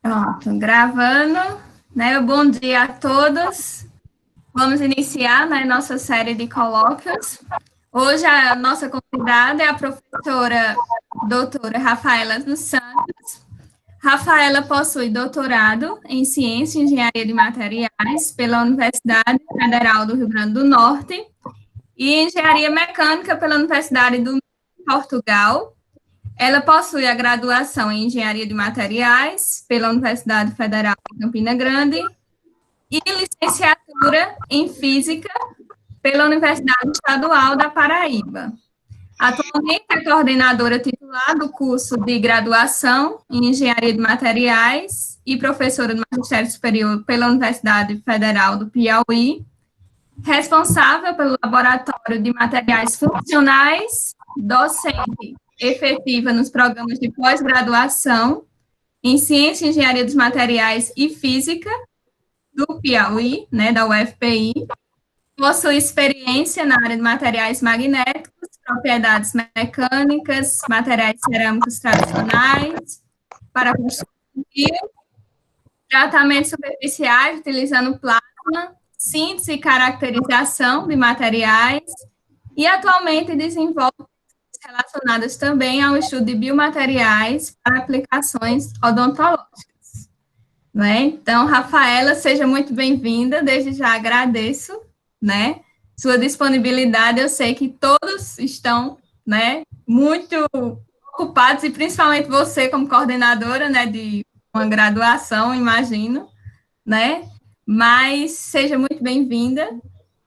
Pronto, gravando, né? Bom dia a todos. Vamos iniciar, né, nossa série de colóquios. Hoje a nossa convidada é a professora doutora Rafaela dos Santos. Rafaela possui doutorado em Ciência e Engenharia de Materiais pela Universidade Federal do Rio Grande do Norte e Engenharia Mecânica pela Universidade do Portugal. Ela possui a graduação em Engenharia de Materiais pela Universidade Federal de Campina Grande e licenciatura em Física pela Universidade Estadual da Paraíba. Atualmente é coordenadora titular do curso de graduação em Engenharia de Materiais e professora do Magistério Superior pela Universidade Federal do Piauí, responsável pelo Laboratório de Materiais Funcionais, docente efetiva nos programas de pós-graduação em Ciência e Engenharia dos Materiais e Física do Piauí, né, da UFPI, possui experiência na área de materiais magnéticos, propriedades mecânicas, materiais cerâmicos tradicionais, para construção civil, tratamentos superficiais utilizando plasma, síntese e caracterização de materiais, e atualmente desenvolve relacionadas também ao estudo de biomateriais para aplicações odontológicas. Né? Então, Rafaela, seja muito bem-vinda, desde já agradeço, né, sua disponibilidade, eu sei que todos estão, né, muito ocupados, e principalmente você como coordenadora, né, de uma graduação, imagino, né, mas seja muito bem-vinda,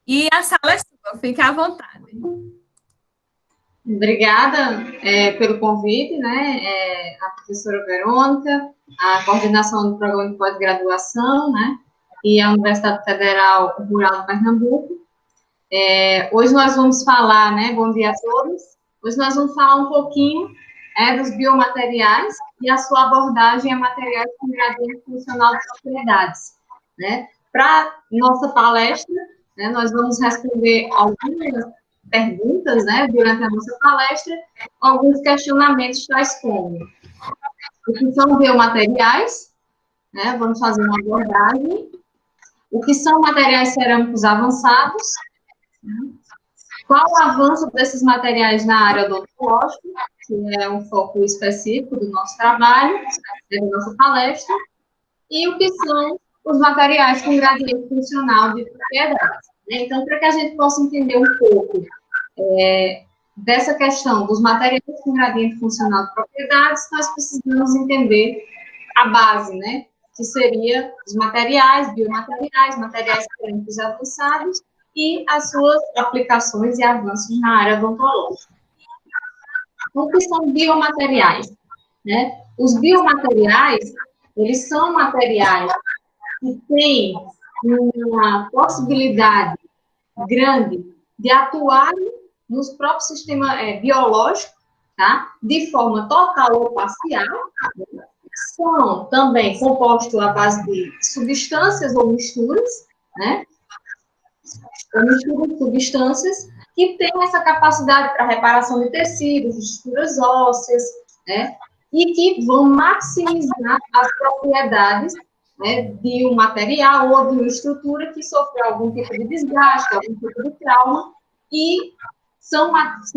e a sala é sua, fique à vontade. Obrigada pelo convite, né, a professora Verônica, a coordenação do programa de pós-graduação, né, e a Universidade Federal Rural de Pernambuco. Hoje nós vamos falar, né, bom dia a todos, hoje nós vamos falar um pouquinho dos biomateriais e a sua abordagem a materiais com gradiente funcional de propriedades, né. Para nossa palestra, né, nós vamos responder algumas perguntas, né, durante a nossa palestra, alguns questionamentos tais como o que são biomateriais, né, vamos fazer uma abordagem, o que são materiais cerâmicos avançados, qual o avanço desses materiais na área odontológica, que é um foco específico do nosso trabalho, da nossa palestra, e o que são os materiais com gradiente funcional de propriedades. Então, para que a gente possa entender um pouco dessa questão dos materiais com gradiente funcional de propriedades, nós precisamos entender a base, né, que seria os materiais, biomateriais, materiais cerâmicos avançados e as suas aplicações e avanços na área odontológica. O que são biomateriais? Né? Os biomateriais, eles são materiais que têm uma possibilidade grande de atuar nos próprios sistemas biológicos, tá? De forma total ou parcial, né? São também compostos à base de substâncias ou misturas, né? Ou misturas de substâncias que têm essa capacidade para reparação de tecidos, de estruturas ósseas, né? E que vão maximizar as propriedades, né, de um material ou de uma estrutura que sofreu algum tipo de desgaste, algum tipo de trauma, e são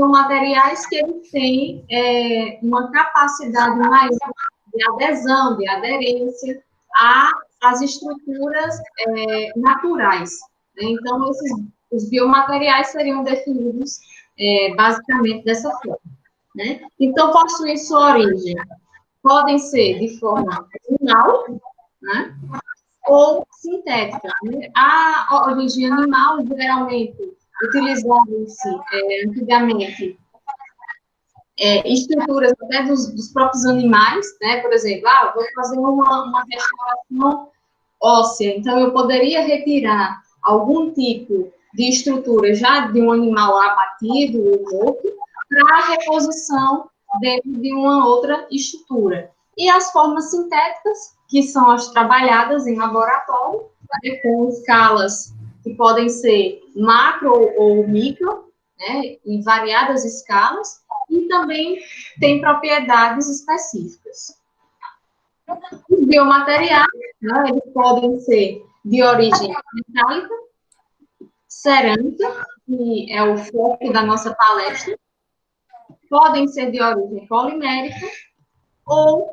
materiais que eles têm uma capacidade maior de adesão, de aderência às estruturas naturais. Né? Então, os biomateriais seriam definidos basicamente dessa forma. Né? Então, possuem sua origem. Podem ser de forma animal, né? Ou sintética. Né? A origem animal, geralmente, utilizava-se antigamente estruturas até dos próprios animais, né? Por exemplo, vou fazer uma restauração óssea, então eu poderia retirar algum tipo de estrutura já de um animal abatido ou morto para a reposição dentro de uma outra estrutura. E as formas sintéticas, que são as trabalhadas em laboratório, né, com escalas que podem ser macro ou micro, né, em variadas escalas, e também tem propriedades específicas. Os biomateriais, né, eles podem ser de origem metálica, cerâmica, que é o foco da nossa palestra, podem ser de origem polimérica ou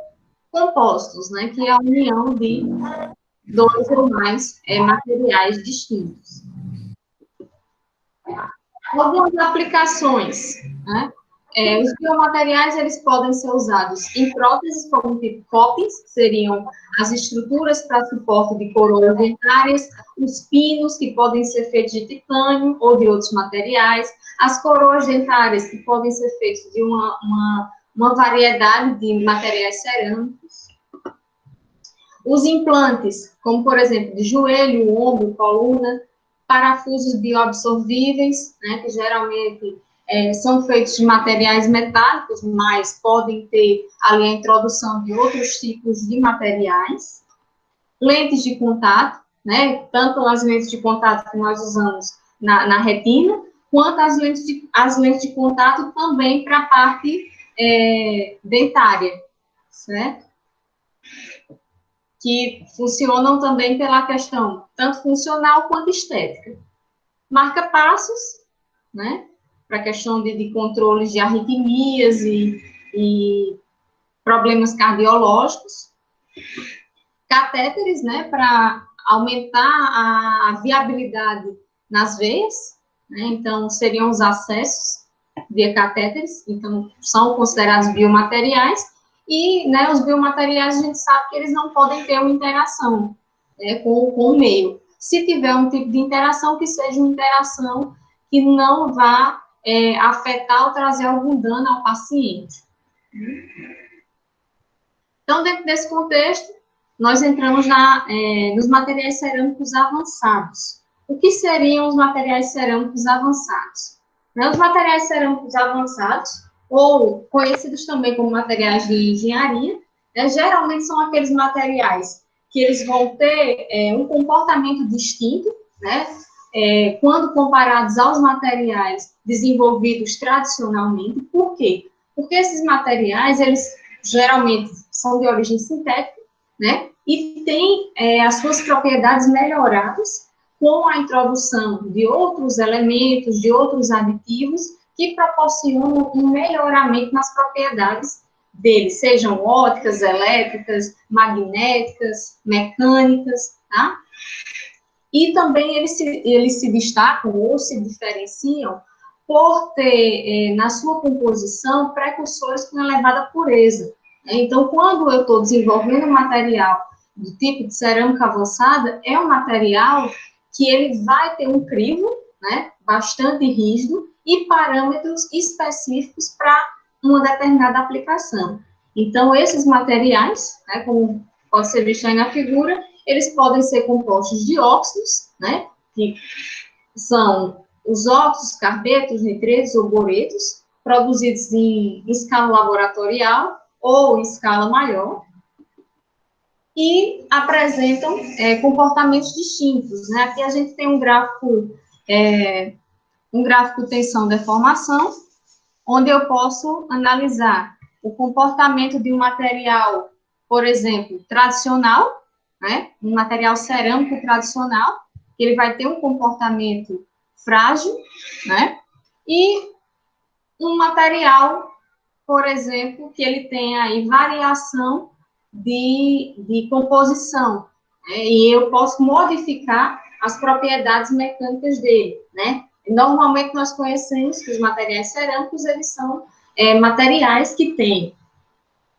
compostos, né, que é a união de dois ou mais materiais distintos. Algumas aplicações, né? Os biomateriais, eles podem ser usados em próteses como tipo COPs, que seriam as estruturas para suporte de coroas dentárias, os pinos, que podem ser feitos de titânio ou de outros materiais, as coroas dentárias, que podem ser feitas de uma variedade de materiais cerâmicos, os implantes, como, por exemplo, de joelho, ombro, coluna, parafusos bioabsorvíveis, né, que geralmente são feitos de materiais metálicos, mas podem ter ali a introdução de outros tipos de materiais. Lentes de contato, né, tanto as lentes de contato que nós usamos na retina, quanto as lentes de contato também para a parte dentária, certo? Que funcionam também pela questão tanto funcional quanto estética. Marca-passos, né, para a questão de controles de arritmias e problemas cardiológicos. Catéteres, né, para aumentar a viabilidade nas veias, né, então seriam os acessos via catéteres, então são considerados biomateriais, e, né, os biomateriais a gente sabe que eles não podem ter uma interação, né, com o meio. Se tiver um tipo de interação, que seja uma interação que não vá afetar ou trazer algum dano ao paciente. Então, dentro desse contexto, nós entramos nos materiais cerâmicos avançados. O que seriam os materiais cerâmicos avançados? Os materiais cerâmicos avançados, ou conhecidos também como materiais de engenharia, geralmente são aqueles materiais que eles vão ter um comportamento distinto, né, quando comparados aos materiais desenvolvidos tradicionalmente. Por quê? Porque esses materiais, eles geralmente são de origem sintética, né, e têm as suas propriedades melhoradas com a introdução de outros elementos, de outros aditivos, que proporcionam um melhoramento nas propriedades deles, sejam ópticas, elétricas, magnéticas, mecânicas, tá? E também eles se destacam ou se diferenciam por ter, na sua composição, precursores com elevada pureza. Então, quando eu estou desenvolvendo um material do tipo de cerâmica avançada, é um material que ele vai ter um crivo, né, bastante rígido e parâmetros específicos para uma determinada aplicação. Então, esses materiais, né, como pode ser visto aí na figura, eles podem ser compostos de óxidos, né, que são os óxidos, carbetos, nitretos ou boretos, produzidos em escala laboratorial ou em escala maior, e apresentam comportamentos distintos, né? Aqui a gente tem um gráfico tensão-deformação, onde eu posso analisar o comportamento de um material, por exemplo, tradicional, né? Um material cerâmico tradicional, que ele vai ter um comportamento frágil, né? E um material, por exemplo, que ele tem aí variação de composição, né? E eu posso modificar as propriedades mecânicas dele, né? Normalmente nós conhecemos que os materiais cerâmicos, eles são materiais que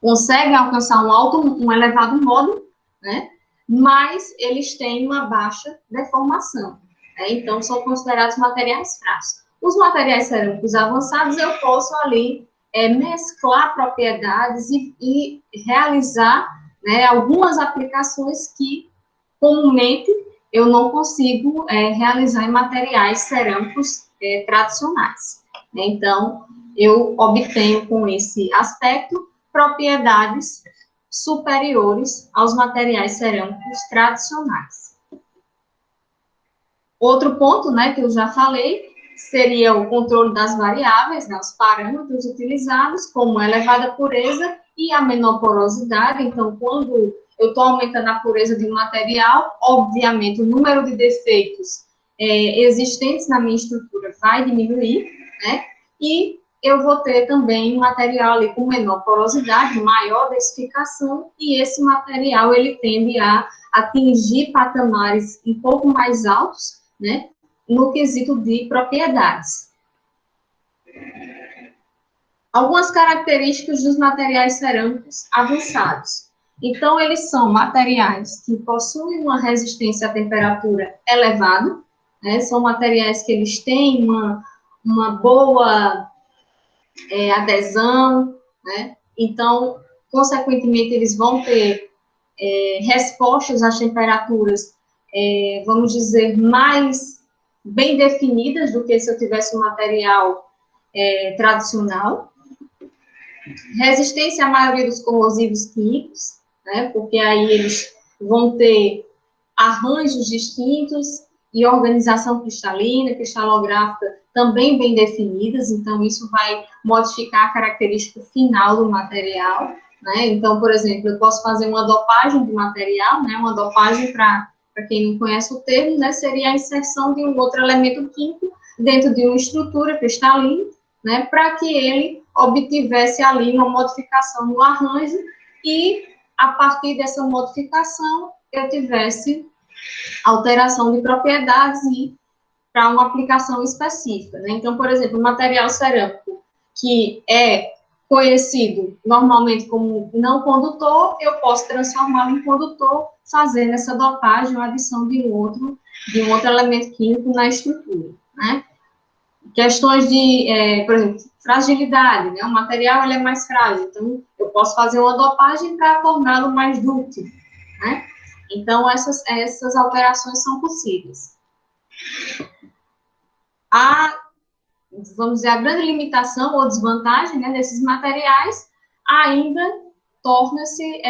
conseguem alcançar um elevado módulo, né? Mas eles têm uma baixa deformação, né? Então são considerados materiais frágeis. Os materiais cerâmicos avançados, eu posso ali mesclar propriedades e realizar, né, algumas aplicações que comumente eu não consigo realizar em materiais cerâmicos tradicionais. Então, eu obtenho com esse aspecto propriedades superiores aos materiais cerâmicos tradicionais. Outro ponto, né, que eu já falei, seria o controle das variáveis, né, os parâmetros utilizados, como elevada pureza e a menor porosidade. Então, quando eu estou aumentando a pureza de um material, obviamente, o número de defeitos existentes na minha estrutura vai diminuir, né? E eu vou ter também um material ali com menor porosidade, maior densificação, e esse material, ele tende a atingir patamares um pouco mais altos, né? No quesito de propriedades. Algumas características dos materiais cerâmicos avançados. Então, eles são materiais que possuem uma resistência à temperatura elevada, né? São materiais que eles têm uma boa adesão, né? Então, consequentemente, eles vão ter respostas às temperaturas, vamos dizer, mais bem definidas do que se eu tivesse um material tradicional. Resistência à maioria dos corrosivos químicos, né? Porque aí eles vão ter arranjos distintos e organização cristalina, cristalográfica também bem definidas, então isso vai modificar a característica final do material, né? Então, por exemplo, eu posso fazer uma dopagem de material, né? Uma dopagem, para quem não conhece o termo, né? Seria a inserção de um outro elemento químico dentro de uma estrutura cristalina, né? Para que ele obtivesse ali uma modificação no arranjo e, a partir dessa modificação, eu tivesse alteração de propriedades e para uma aplicação específica, né? Então, por exemplo, o material cerâmico, que é conhecido normalmente como não condutor, eu posso transformá-lo em condutor, fazendo essa dopagem ou adição de um outro elemento químico na estrutura, né? Questões de, por exemplo, fragilidade, né? O material, ele é mais frágil, então eu posso fazer uma dopagem para torná-lo mais dúctil, né? Então, essas alterações são possíveis. Vamos dizer, a grande limitação ou desvantagem, né, desses materiais ainda torna-se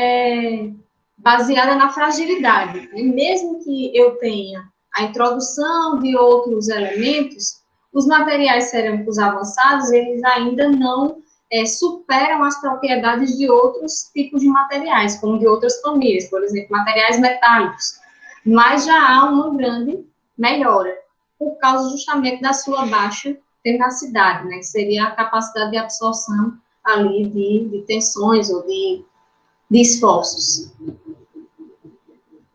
baseada na fragilidade. E mesmo que eu tenha a introdução de outros elementos, os materiais cerâmicos avançados, eles ainda não superam as propriedades de outros tipos de materiais, como de outras famílias, por exemplo, materiais metálicos. Mas já há uma grande melhora, por causa justamente da sua baixa tenacidade, né, que seria a capacidade de absorção ali de tensões ou de esforços.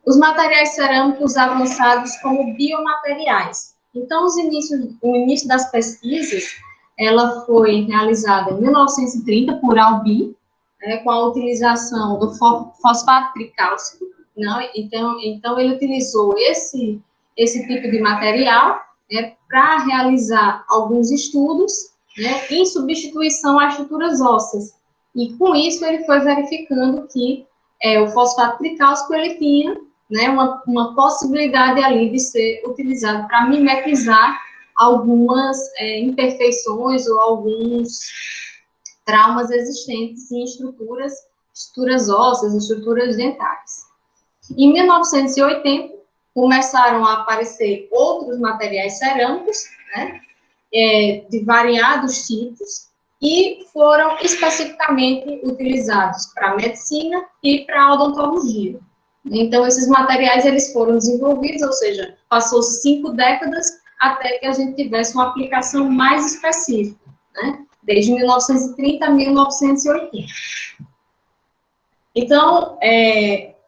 Os materiais cerâmicos avançados como biomateriais. Então, o início das pesquisas, ela foi realizada em 1930 por Albi, com a utilização do fosfato tricálcico, né? Então, ele utilizou esse tipo de material, né, para realizar alguns estudos, né, em substituição a estruturas ósseas. E, com isso, ele foi verificando que o fosfato tricálcico, ele tinha, né, uma possibilidade ali de ser utilizado para mimetizar algumas imperfeições ou alguns traumas existentes em estruturas ósseas, estruturas dentárias. Em 1980, começaram a aparecer outros materiais cerâmicos, né, de variados tipos, e foram especificamente utilizados para medicina e para odontologia. Então, esses materiais, eles foram desenvolvidos, ou seja, passou-se 5 décadas até que a gente tivesse uma aplicação mais específica, né, desde 1930 a 1980. Então,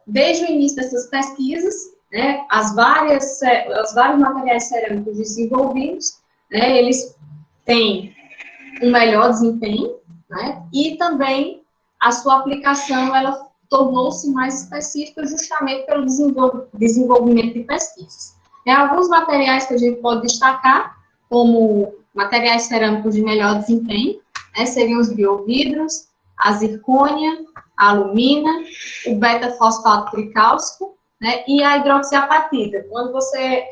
desde o início dessas pesquisas, né, os vários materiais cerâmicos desenvolvidos, né, eles têm um melhor desempenho, né, e também a sua aplicação, ela tornou-se mais específica justamente pelo desenvolvimento de pesquisas. Alguns materiais que a gente pode destacar, como materiais cerâmicos de melhor desempenho, né, seriam os biovidros, a zircônia, a alumina, o beta-fosfato tricálcico, né, e a hidroxiapatita. Quando você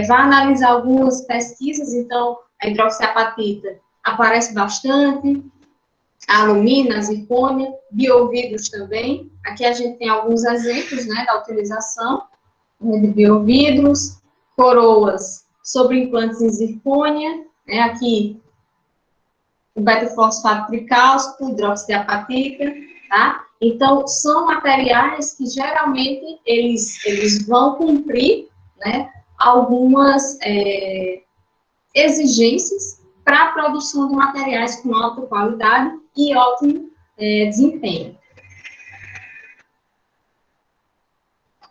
vai analisar algumas pesquisas, então, a hidroxiapatita aparece bastante, a alumina, a zircônia, biovidros também. Aqui a gente tem alguns exemplos, né, da utilização de biovidros, coroas sobre implantes em zircônia, né, aqui o beta-fosfato tricálcico, hidroxiapatita, tá? Então, são materiais que, geralmente, eles vão cumprir, né, algumas exigências para a produção de materiais com alta qualidade e ótimo desempenho.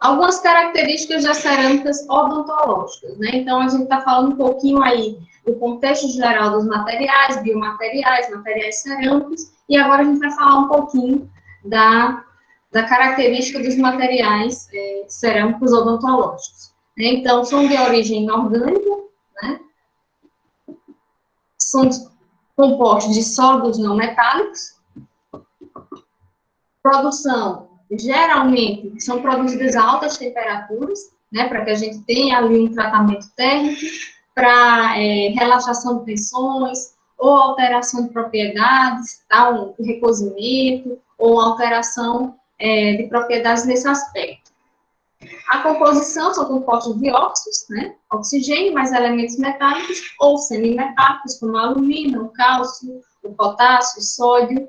Algumas características das cerâmicas odontológicas, né? Então, a gente está falando um pouquinho aí do contexto geral dos materiais, biomateriais, materiais cerâmicos, e agora a gente vai falar um pouquinho da característica dos materiais cerâmicos odontológicos. Né? Então, são de origem orgânica, né? São compostos de sólidos não metálicos, produção, geralmente, são produzidas a altas temperaturas, né, para que a gente tenha ali um tratamento térmico, para relaxação de tensões, ou alteração de propriedades, tá, um recozimento, ou alteração de propriedades nesse aspecto. A composição são compostos de óxidos, né, oxigênio, mais elementos metálicos, ou semimetálicos, como a alumínio, o cálcio, o potássio, o sódio,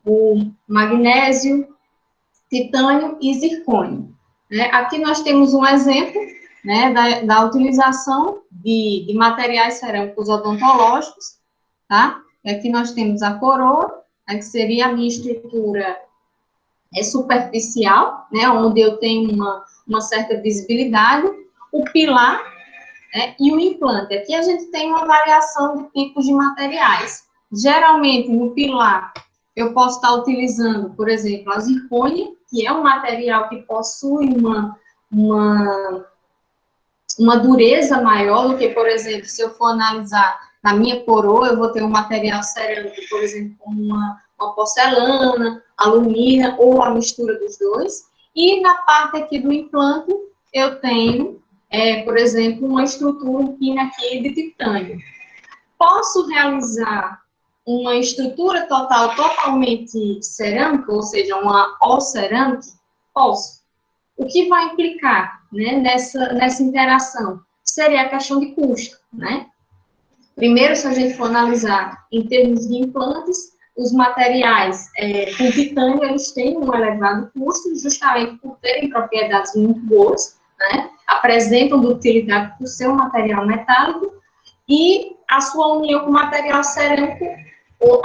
o magnésio, titânio e zircônio. Né? Aqui nós temos um exemplo, né, da utilização de materiais cerâmicos odontológicos, tá? Aqui nós temos a coroa, né, que seria a minha estrutura superficial, né, onde eu tenho uma certa visibilidade, o pilar, né, e o implante. Aqui a gente tem uma variação de tipos de materiais. Geralmente, no pilar, eu posso estar utilizando, por exemplo, a zircônia, que é um material que possui uma dureza maior do que, por exemplo, se eu for analisar na minha coroa, eu vou ter um material cerâmico, por exemplo, como uma porcelana, alumínio ou a mistura dos dois. E na parte aqui do implante, eu tenho, por exemplo, uma estrutura, um pino aqui de titânio. Posso realizar uma estrutura totalmente cerâmica, ou seja, uma all-cerâmica? Posso. O que vai implicar, né, nessa interação? Seria a questão de custo, né? Primeiro, se a gente for analisar em termos de implantes, os materiais com titânio, eles têm um elevado custo, justamente por terem propriedades muito boas, né? Apresentam dutilidade por ser um material metálico, e a sua união com o material cerâmico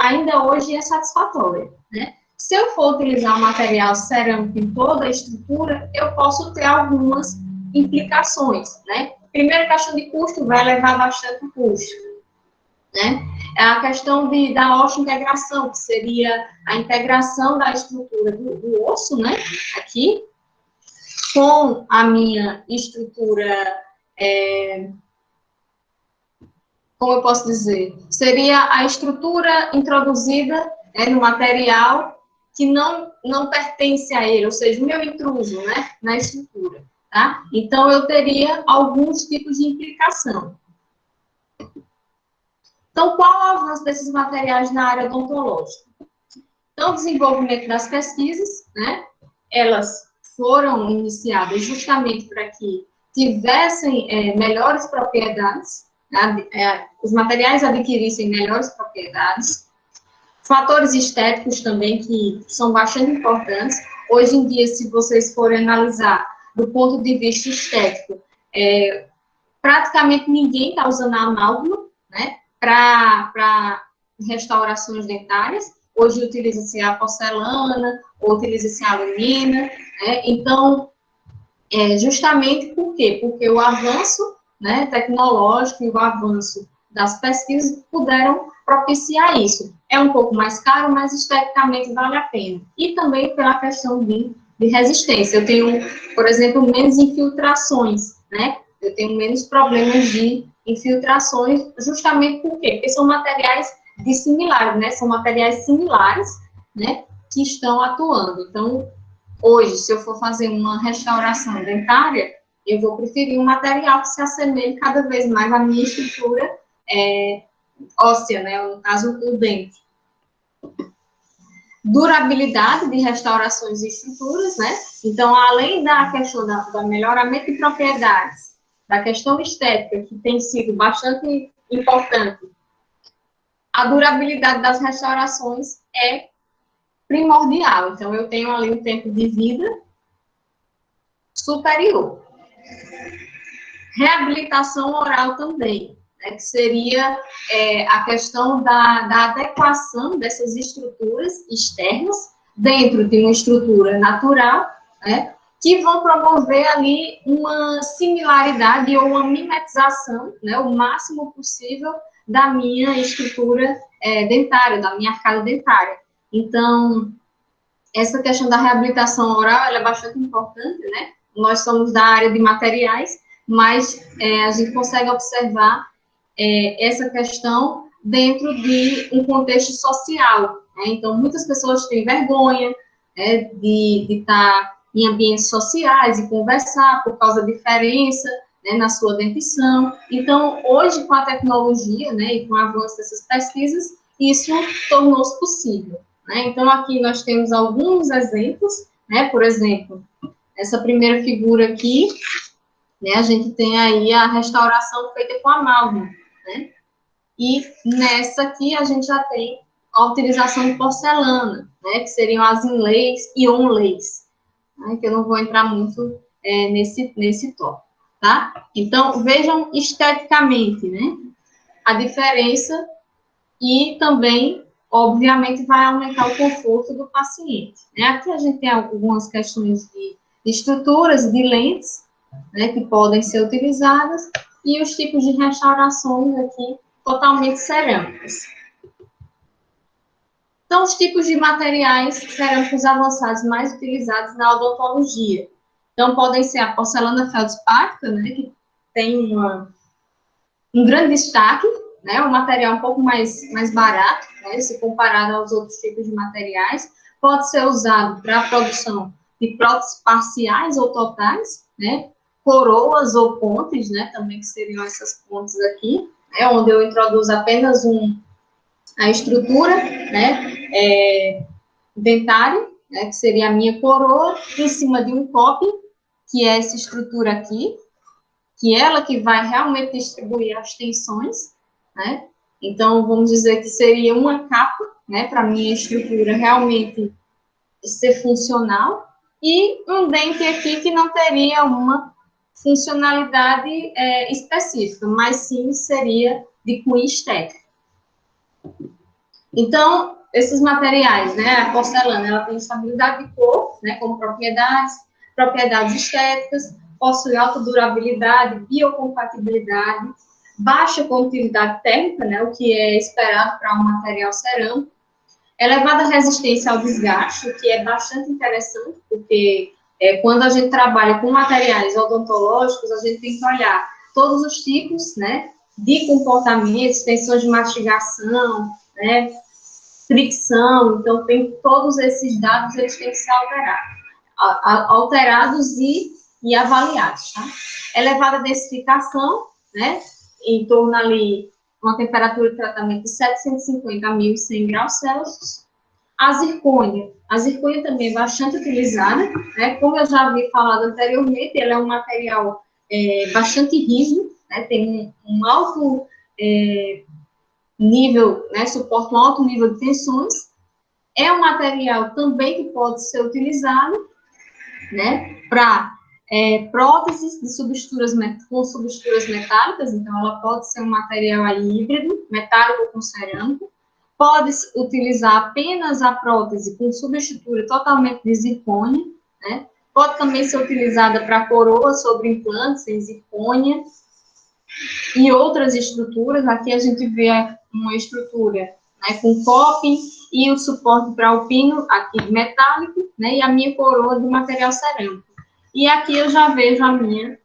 ainda hoje é satisfatória, né? Se eu for utilizar o material cerâmico em toda a estrutura, eu posso ter algumas implicações, né? Primeiro, a questão de custo vai levar bastante custo, né? É a questão da osso-integração, que seria a integração da estrutura do osso, né? Aqui, com a minha estrutura, como eu posso dizer? Seria a estrutura introduzida no material que não pertence a ele, ou seja, o meu intruso, né, na estrutura, tá? Então, eu teria alguns tipos de implicação. Então, qual o avanço desses materiais na área odontológica? Então, o desenvolvimento das pesquisas, né, elas foram iniciadas justamente para que tivessem melhores propriedades, né, os materiais adquirissem melhores propriedades. Fatores estéticos também, que são bastante importantes. Hoje em dia, se vocês forem analisar do ponto de vista estético, praticamente ninguém está usando a amálgama, né, para restaurações dentárias. Hoje utiliza-se a porcelana, ou utiliza-se a alumínio, né? Então, justamente por quê? Porque o avanço, né, tecnológico e o avanço das pesquisas puderam propiciar isso. É um pouco mais caro, mas esteticamente vale a pena. E também pela questão de resistência. Eu tenho, por exemplo, menos infiltrações, né? Eu tenho menos problemas de infiltrações, justamente por quê? Porque são materiais dissimilares, né? São materiais similares, né, que estão atuando. Então, hoje, se eu for fazer uma restauração dentária, eu vou preferir um material que se assemelhe cada vez mais à minha estrutura óssea, né? No caso, o dente. Durabilidade de restaurações e estruturas, né? Então, além da questão do melhoramento de propriedades, da questão estética, que tem sido bastante importante, a durabilidade das restaurações é primordial. Então, eu tenho ali um tempo de vida superior. Reabilitação oral também, né, que seria a questão da adequação dessas estruturas externas dentro de uma estrutura natural, né, que vão promover ali uma similaridade ou uma mimetização, né, o máximo possível da minha estrutura dentária, da minha arcada dentária. Então, essa questão da reabilitação oral, ela é bastante importante, né? Nós somos da área de materiais, mas a gente consegue observar essa questão dentro de um contexto social, né? Então, muitas pessoas têm vergonha de estar em ambientes sociais e conversar por causa da diferença, né, na sua dentição. Então, hoje, com a tecnologia, né, e com o avanço dessas pesquisas, isso tornou-se possível, né? Então, aqui nós temos alguns exemplos, né? Por exemplo, essa primeira figura aqui, né, a gente tem aí a restauração feita com amálgama, né? E nessa aqui a gente já tem a utilização de porcelana, né, que seriam as inlays e onlays, né, que eu não vou entrar muito nesse tópico, tá? Então, vejam esteticamente, né, a diferença e também, obviamente, vai aumentar o conforto do paciente, né? Aqui a gente tem algumas questões de estruturas, de lentes, né, que podem ser utilizadas, e os tipos de restaurações aqui totalmente cerâmicas. Então, os tipos de materiais cerâmicos avançados mais utilizados na odontologia. Então, podem ser a porcelana feldspática, né, que tem um grande destaque, né, um material um pouco mais barato, né, se comparado aos outros tipos de materiais. Pode ser usado para a produção de próteses parciais ou totais, né, coroas ou pontes, né, também que seriam essas pontes aqui, né, onde eu introduzo apenas a estrutura, né, dentária, né, que seria a minha coroa, em cima de um coping, que é essa estrutura aqui, que é ela que vai realmente distribuir as tensões, né? Então, vamos dizer que seria uma capa, né, para a minha estrutura realmente ser funcional, e um dente aqui que não teria uma funcionalidade específica, mas sim seria de cunho estético. Então, esses materiais, né, a porcelana, ela tem estabilidade de cor, né, como propriedades estéticas, possui alta durabilidade, biocompatibilidade, baixa condutividade térmica, né, o que é esperado para um material cerâmico, elevada resistência ao desgaste, o que é bastante interessante, porque quando a gente trabalha com materiais odontológicos, a gente tem que olhar todos os tipos, né, de comportamentos, tensões de mastigação, né, fricção, então tem todos esses dados, eles têm que ser alterados e avaliados, tá? Elevada densificação, né, em torno ali, uma temperatura de tratamento de 750 a 1.100 graus Celsius. A zircônia também é bastante utilizada, né, como eu já havia falado anteriormente, ela é um material bastante rígido, né, tem um alto nível, né, suporta um alto nível de tensões, é um material também que pode ser utilizado, né, para próteses de subestruturas com subestruturas metálicas, então ela pode ser um material aí híbrido, metálico com cerâmico, pode utilizar apenas a prótese com subestrutura totalmente de zircônia, né, pode também ser utilizada para coroa sobre implantes em zircônia, e outras estruturas. Aqui a gente vê uma estrutura, né, com coping e o suporte para o pino aqui metálico, né, e a minha coroa de material cerâmico. E aqui eu já vejo a minha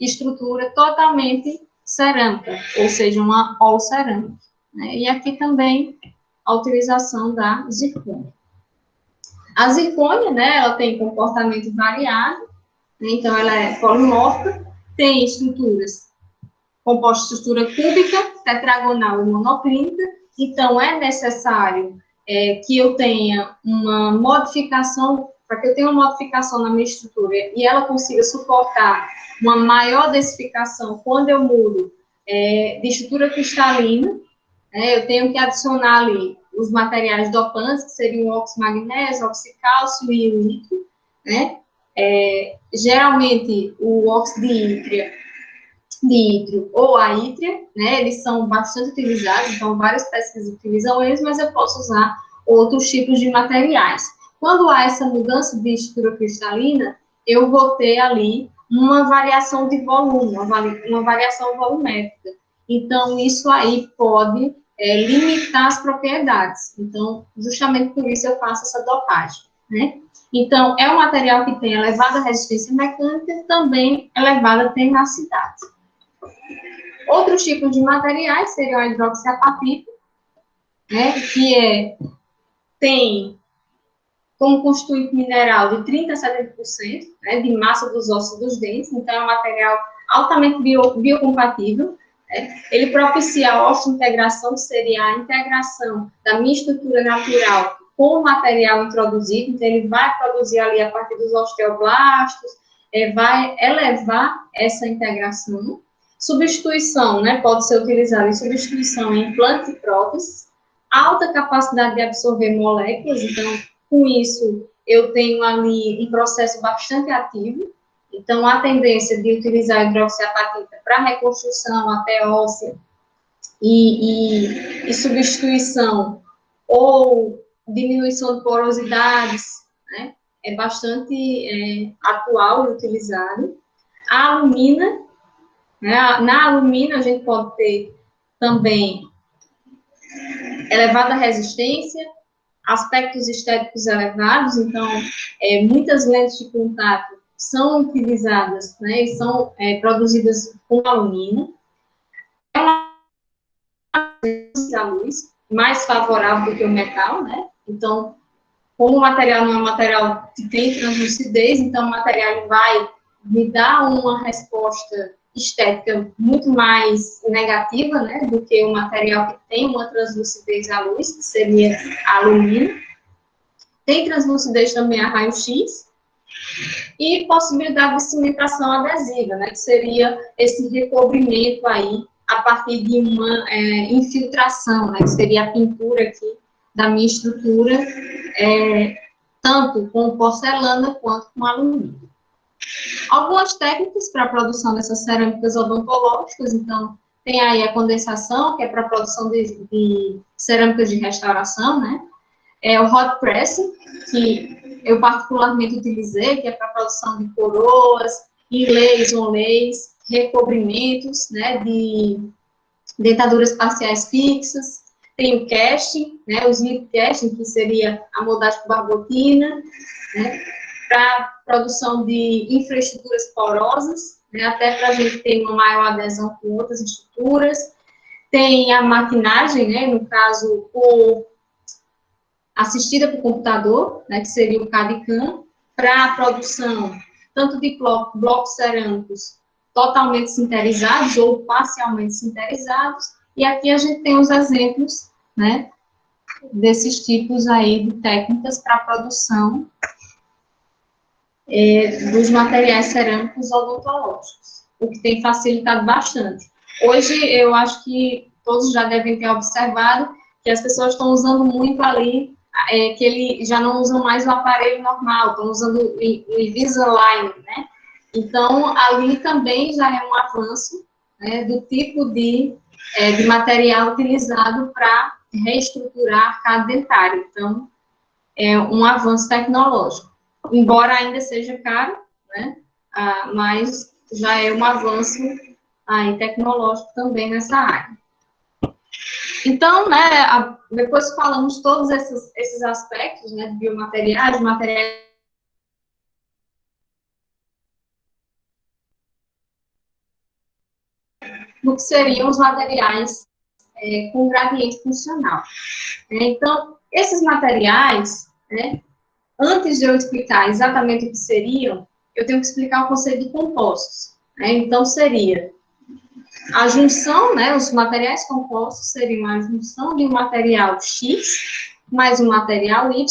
estrutura totalmente cerâmica, ou seja, uma all cerâmica, né, e aqui também a utilização da zircônia. A zircônia, né, ela tem comportamento variado, né, então ela é polimórfica, tem estruturas composta de estrutura cúbica, tetragonal e monoclínica, então é necessário que eu tenha uma modificação, para que eu tenha uma modificação na minha estrutura e ela consiga suportar uma maior densificação quando eu mudo de estrutura cristalina, eu tenho que adicionar ali os materiais dopantes, que seriam o oximagnésio, o oxicálcio e o ítrio, né? Geralmente, o óxido de ítrio ou a ítria, né? Eles são bastante utilizados, então várias pesquisas utilizam eles, mas eu posso usar outros tipos de materiais. Quando há essa mudança de estrutura cristalina, eu vou ter ali uma variação de volume, uma variação volumétrica. Então, isso aí pode limitar as propriedades. Então, justamente por isso eu faço essa dopagem, né? Então, é um material que tem elevada resistência mecânica e também elevada tenacidade. Outros tipos de materiais seriam a hidroxiapatita, né, que tem como constituinte mineral de 30% a 70%, né, de massa dos ossos dos dentes, então é um material altamente biocompatível. Né? Ele propicia a osteointegração, que seria a integração da minha estrutura natural com o material introduzido, então ele vai produzir ali a partir dos osteoblastos, vai elevar essa integração. Substituição, né, pode ser utilizada em substituição em implantes e próteses, alta capacidade de absorver moléculas, então, com isso, eu tenho ali um processo bastante ativo, então, a tendência de utilizar a hidroxiapatita para reconstrução até óssea e substituição ou diminuição de porosidades, né, é bastante atual e utilizado. A alumina, né, na alumina a gente pode ter também elevada resistência, aspectos estéticos elevados, então, muitas lentes de contato são utilizadas, né, e são produzidas com alumínio. É uma luz mais favorável do que o metal, né, então, como o material não é um material que tem translucidez, então o material vai me dar uma resposta estética muito mais negativa, né, do que o material que tem uma translucidez à luz, que seria a alumínio. Tem translucidez também a raio-x, e possibilidade de cimentação adesiva, né, que seria esse recobrimento aí a partir de uma infiltração, né, que seria a pintura aqui da minha estrutura, tanto com porcelana quanto com alumínio. Algumas técnicas para a produção dessas cerâmicas odontológicas, então, tem aí a condensação, que é para a produção de cerâmicas de restauração, né? O hot pressing, que eu particularmente utilizei, que é para a produção de coroas, inlays, onlays, recobrimentos, né, de dentaduras parciais fixas. Tem o casting, né, o slip casting, que seria a moldagem com barbotina, né, para produção de infraestruturas porosas, né, até para a gente ter uma maior adesão com outras estruturas. Tem a maquinagem, né, no caso, assistida por computador, né, que seria o CAD/CAM, para a produção tanto de blocos cerâmicos totalmente sinterizados ou parcialmente sinterizados, e aqui a gente tem os exemplos, né, desses tipos aí de técnicas para a produção dos materiais cerâmicos odontológicos, o que tem facilitado bastante. Hoje, eu acho que todos já devem ter observado que as pessoas estão usando muito ali, que eles já não usam mais o aparelho normal, estão usando o Invisalign, né? Então, ali também já é um avanço, né, do tipo de material utilizado para reestruturar a arcade dentária. Então, é um avanço tecnológico. Embora ainda seja caro, né, mas já é um avanço aí tecnológico também nessa área. Então, né, depois que falamos todos esses aspectos, né, de biomateriais, de materiais do que seriam os materiais com gradiente funcional. Então, esses materiais, né, antes de eu explicar exatamente o que seriam, eu tenho que explicar o conceito de compostos. Né? Então, seria a junção, né, os materiais compostos seriam a junção de um material X mais um material Y,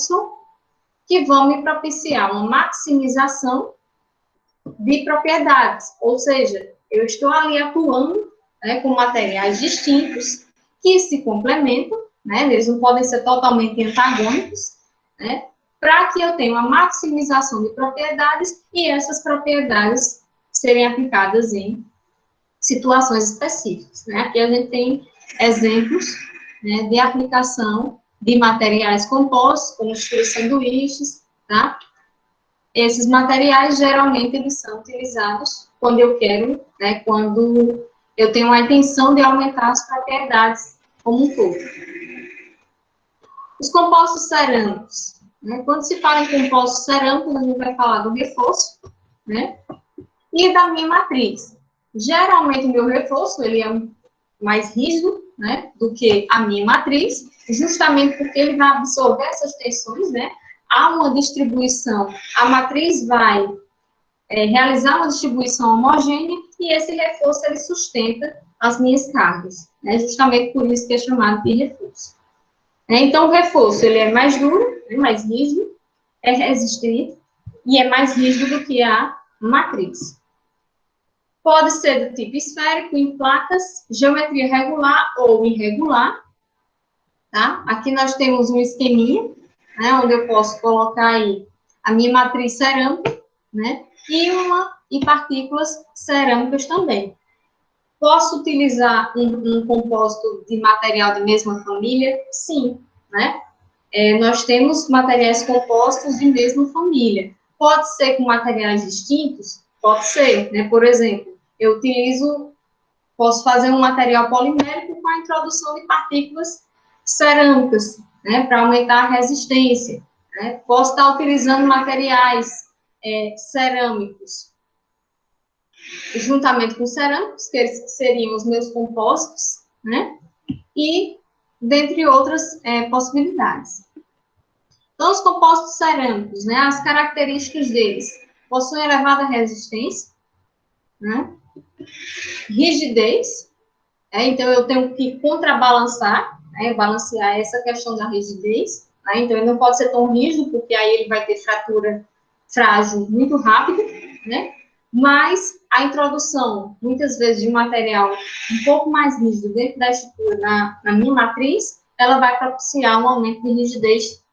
que vão me propiciar uma maximização de propriedades, ou seja, eu estou ali atuando, né, com materiais distintos que se complementam né? Eles não podem ser totalmente antagônicos, né? Para que eu tenha uma maximização de propriedades e essas propriedades serem aplicadas em situações específicas, né? Aqui a gente tem exemplos, né, de aplicação de materiais compostos, como os sanduíches, tá? Esses materiais, geralmente, eles são utilizados quando eu quero, né, quando eu tenho a intenção de aumentar as propriedades como um todo. Os compostos cerâmicos, né? Quando se fala em compostos cerâmicos, a gente vai falar do reforço, né? E da minha matriz. Geralmente, o meu reforço, ele é mais rígido, né, do que a minha matriz, justamente porque ele vai absorver essas tensões, né? Há uma distribuição, a matriz vai realizar uma distribuição homogênea e esse reforço, ele sustenta as minhas cargas, né? Justamente por isso que é chamado de reforço. Então, o reforço, ele é mais duro, mais rígido, é resistente e é mais rígido do que a matriz. Pode ser do tipo esférico, em placas, geometria regular ou irregular, tá? Aqui nós temos um esqueminha, né, onde eu posso colocar aí a minha matriz cerâmica, né, e partículas cerâmicas também. Posso utilizar um compósito de material de mesma família? Sim, né? Nós temos materiais compostos de mesma família. Pode ser com materiais distintos? Pode ser, né? Por exemplo, posso fazer um material polimérico com a introdução de partículas cerâmicas, né? Para aumentar a resistência. Né? Posso estar utilizando materiais cerâmicos juntamente com cerâmicos, que eles seriam os meus compostos, né? E dentre outras possibilidades. Então, os compostos cerâmicos, né? As características deles possuem elevada resistência, né? Rigidez, então eu tenho que contrabalançar, né? Balancear essa questão da rigidez, né? Então ele não pode ser tão rígido, porque aí ele vai ter fratura frágil muito rápido, né? Mas a introdução, muitas vezes, de um material um pouco mais rígido dentro da estrutura, na minha matriz, ela vai propiciar um aumento de rigidez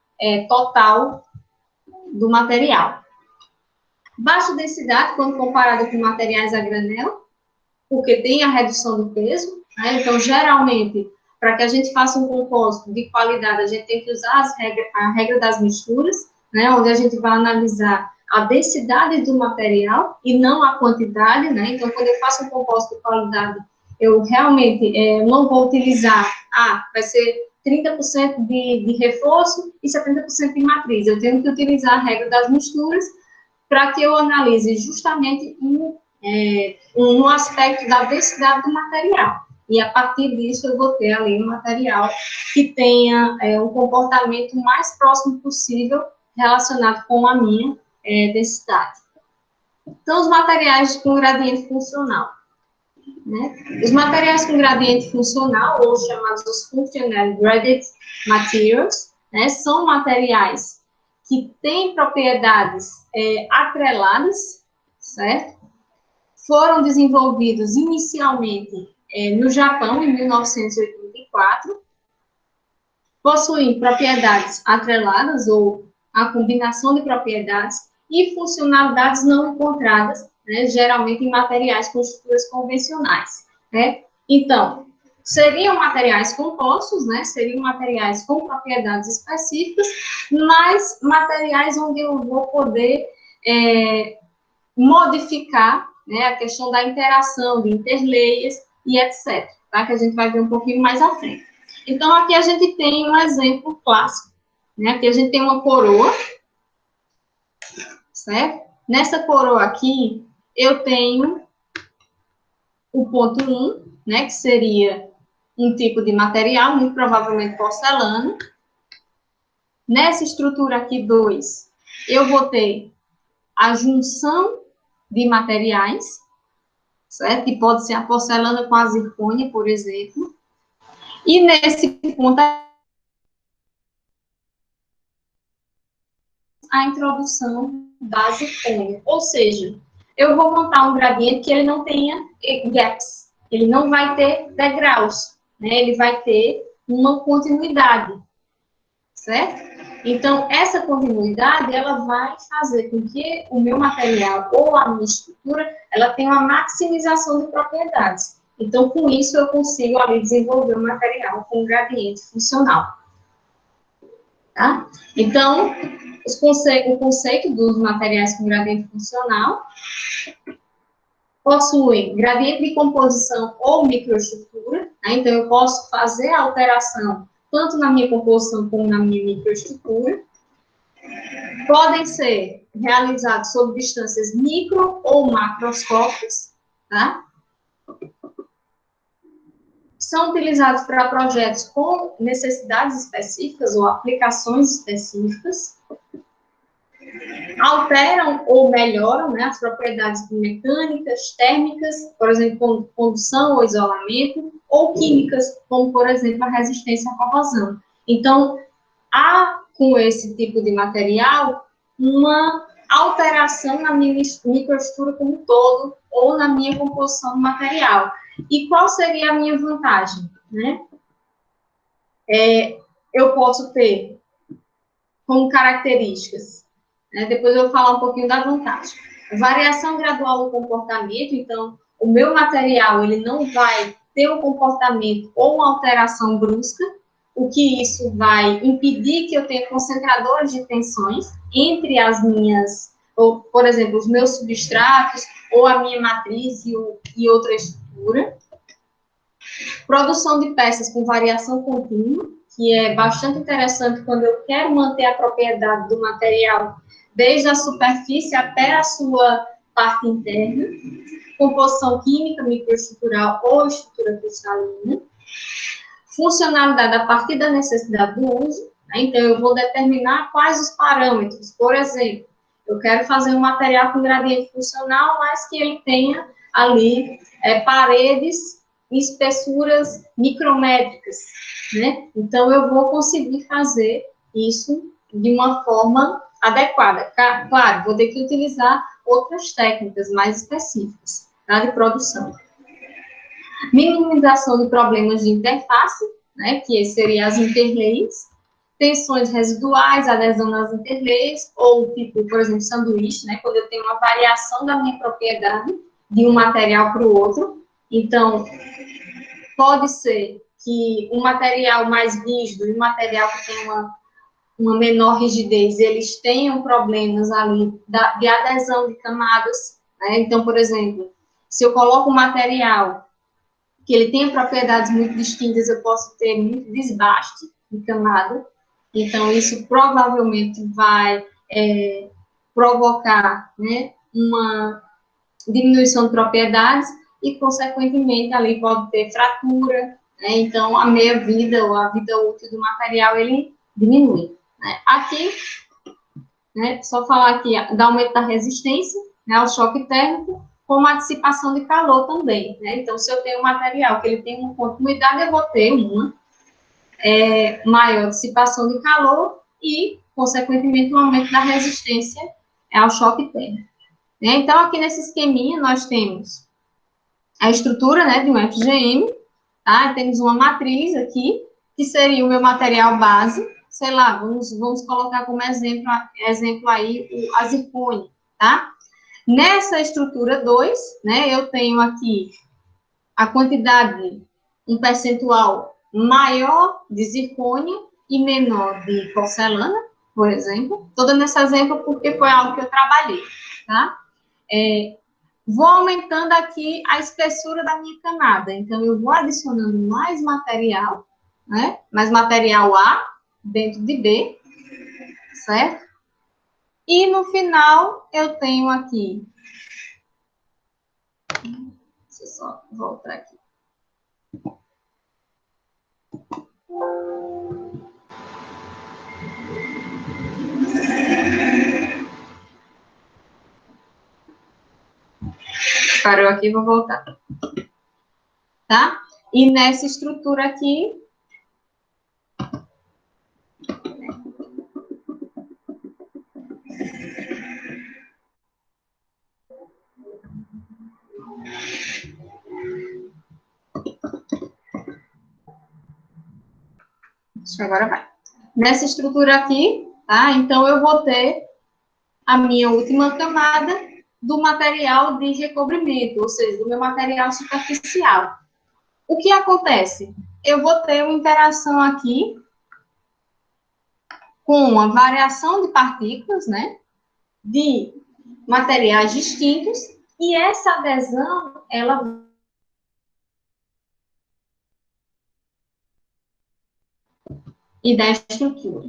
total do material. Baixa densidade, quando comparado com materiais a granel, porque tem a redução do peso, né? Então, geralmente, para que a gente faça um compósito de qualidade, a gente tem que usar a regra das misturas, né? Onde a gente vai analisar a densidade do material e não a quantidade, né? Então, quando eu faço um composto de qualidade, eu realmente não vou utilizar, vai ser 30% de reforço e 70% de matriz. Eu tenho que utilizar a regra das misturas para que eu analise justamente no aspecto da densidade do material. E a partir disso eu vou ter ali um material que tenha um comportamento mais próximo possível relacionado com a minha densidade. Então, os materiais com gradiente funcional. Né? Os materiais com gradiente funcional, ou chamados os functional gradient materials, né, são materiais que têm propriedades atreladas, certo? Foram desenvolvidos inicialmente no Japão, em 1984, possuem propriedades atreladas, ou a combinação de propriedades, e funcionalidades não encontradas, né, geralmente em materiais com estruturas convencionais. Né? Então, seriam materiais compostos, né, seriam materiais com propriedades específicas, mas materiais onde eu vou poder modificar, né, a questão da interação, de interlayers e etc., tá? Que a gente vai ver um pouquinho mais à frente. Então, aqui a gente tem um exemplo clássico, né? Aqui a gente tem uma coroa, certo? Nessa coroa aqui, eu tenho o ponto 1, né, que seria um tipo de material, muito provavelmente porcelana. Nessa estrutura aqui, 2, eu vou ter a junção de materiais, certo? Que pode ser a porcelana com a zircônia, por exemplo. E nesse ponto, a introdução da zircônia. Ou seja, eu vou montar um gradiente que ele não tenha gaps, ele não vai ter degraus, né? Ele vai ter uma continuidade, certo? Então, essa continuidade, ela vai fazer com que o meu material ou a minha estrutura, ela tenha uma maximização de propriedades. Então, com isso, eu consigo ali desenvolver um material com gradiente funcional. Tá? Então, o conceito dos materiais com gradiente funcional possuem gradiente de composição ou microestrutura, né? Então, eu posso fazer a alteração tanto na minha composição como na minha microestrutura. Podem ser realizados sob distâncias micro ou macroscópicas, tá? São utilizados para projetos com necessidades específicas ou aplicações específicas. Alteram ou melhoram, né, as propriedades mecânicas, térmicas, por exemplo, condução ou isolamento, ou químicas, como, por exemplo, a resistência à corrosão. Então, há, com esse tipo de material, uma alteração na minha microestrutura como um todo, ou na minha composição do material. E qual seria a minha vantagem? Né? Eu posso ter como características, né? Depois eu vou falar um pouquinho da vantagem. Variação gradual do comportamento, então, o meu material, ele não vai ter um comportamento ou uma alteração brusca, o que isso vai impedir que eu tenha concentradores de tensões entre as minhas, ou, por exemplo, os meus substratos, ou a minha matriz e outra estrutura. Produção de peças com variação contínua, que é bastante interessante quando eu quero manter a propriedade do material desde a superfície até a sua parte interna. Composição química, microestrutural ou estrutura cristalina. Funcionalidade a partir da necessidade do uso, né? Então, eu vou determinar quais os parâmetros. Por exemplo, eu quero fazer um material com gradiente funcional, mas que ele tenha ali paredes e espessuras micrométricas, né? Então, eu vou conseguir fazer isso de uma forma adequada. Claro, vou ter que utilizar outras técnicas mais específicas, tá, de produção. Minimização de problemas de interface, né, que seriam as interlayers, tensões residuais, adesão nas interlayers, ou tipo, por exemplo, sanduíche, né, quando eu tenho uma variação da minha propriedade de um material para o outro. Então, pode ser que um material mais rígido e um material que tem uma menor rigidez, eles tenham problemas ali de adesão de camadas, né? Então, por exemplo, se eu coloco um material que ele tenha propriedades muito distintas, eu posso ter muito desbaste de camada. Então, isso provavelmente vai provocar, né, uma diminuição de propriedades e, consequentemente, ali pode ter fratura, né? Então, a meia-vida ou a vida útil do material, ele diminui. Né? Aqui, né, só falar aqui, dá aumento da resistência, né, ao choque térmico, como a dissipação de calor também, né? Então, se eu tenho um material que ele tem uma continuidade, eu vou ter uma maior dissipação de calor e, consequentemente, um aumento da resistência ao choque térmico. Né? Então, aqui nesse esqueminha, nós temos a estrutura, né, de um FGM, tá? Temos uma matriz aqui, que seria o meu material base, sei lá, vamos colocar como exemplo aí a zircônia, tá? Nessa estrutura 2, né, eu tenho aqui a quantidade, um percentual maior de zircônia e menor de porcelana, por exemplo. Estou dando esse exemplo porque foi algo que eu trabalhei, tá? Vou aumentando aqui a espessura da minha camada. Então, eu vou adicionando mais material, né? Mais material A dentro de B, certo? E no final, eu tenho aqui. Deixa eu só voltar aqui. Parou aqui, vou voltar. Tá? E nessa estrutura aqui, Acho que agora vai. Nessa estrutura aqui, tá? Então, eu vou ter a minha última camada do material de recobrimento, ou seja, do meu material superficial. O que acontece? Eu vou ter uma interação aqui com uma variação de partículas, né? De materiais distintos, e essa adesão, ela e da estrutura.